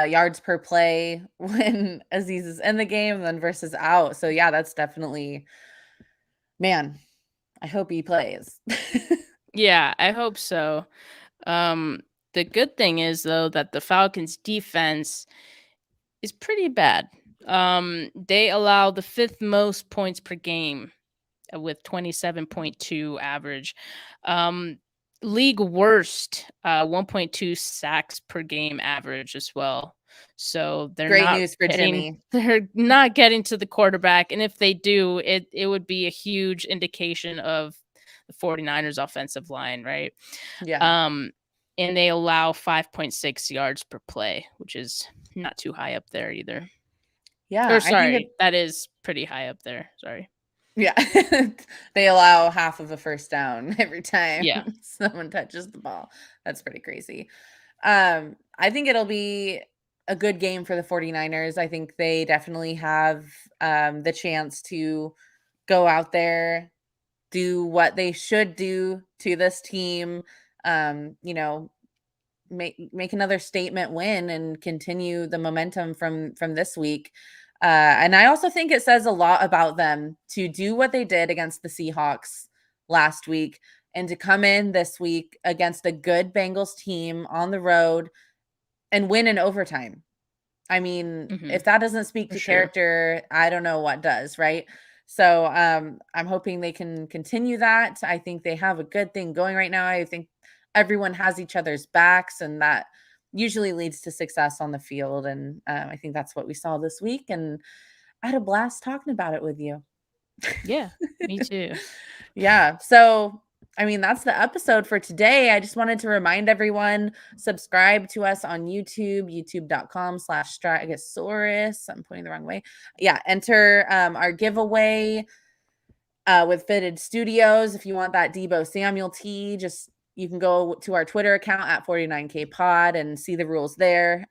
yards per play when Aziz is in the game then versus out. So yeah, that's definitely, man, I hope he plays. Yeah, I hope so. The good thing is, though, that the Falcons defense is pretty bad. They allow the 5th most points per game with 27.2 average. League worst 1.2 sacks per game average as well. So they're great news for Jimmy. They're not getting to the quarterback, and if they do, it would be a huge indication of the 49ers offensive line, right? Yeah. And they allow 5.6 yards per play, which is not too high up there either. Yeah. Or sorry, that is pretty high up there. Sorry. Yeah. They allow half of a first down every time someone touches the ball. That's pretty crazy. I think it'll be a good game for the 49ers. I think they definitely have the chance to go out there, do what they should do to this team. make another statement win and continue the momentum from this week. And I also think it says a lot about them to do what they did against the Seahawks last week and to come in this week against a good Bengals team on the road and win in overtime. I mean, if that doesn't speak to character, I don't know what does, right? So I'm hoping they can continue that. I think they have a good thing going right now. I think everyone has each other's backs, and that usually leads to success on the field. And I think that's what we saw this week. And I had a blast talking about it with you. Yeah, me too. Yeah. So, I mean, that's the episode for today. I just wanted to remind everyone, subscribe to us on YouTube, youtube.com/Stragasaurus. I'm pointing the wrong way. Yeah. Enter our giveaway with Fitted Studios. If you want that Debo Samuel tee, you can go to our Twitter account at 49K Pod and see the rules there.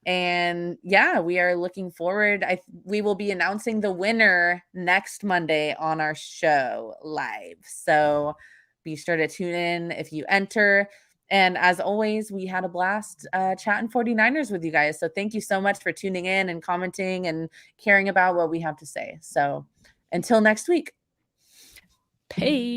And yeah, we are looking forward. We will be announcing the winner next Monday on our show live. So be sure to tune in if you enter. And as always, we had a blast chatting 49ers with you guys. So thank you so much for tuning in and commenting and caring about what we have to say. So until next week. Peace.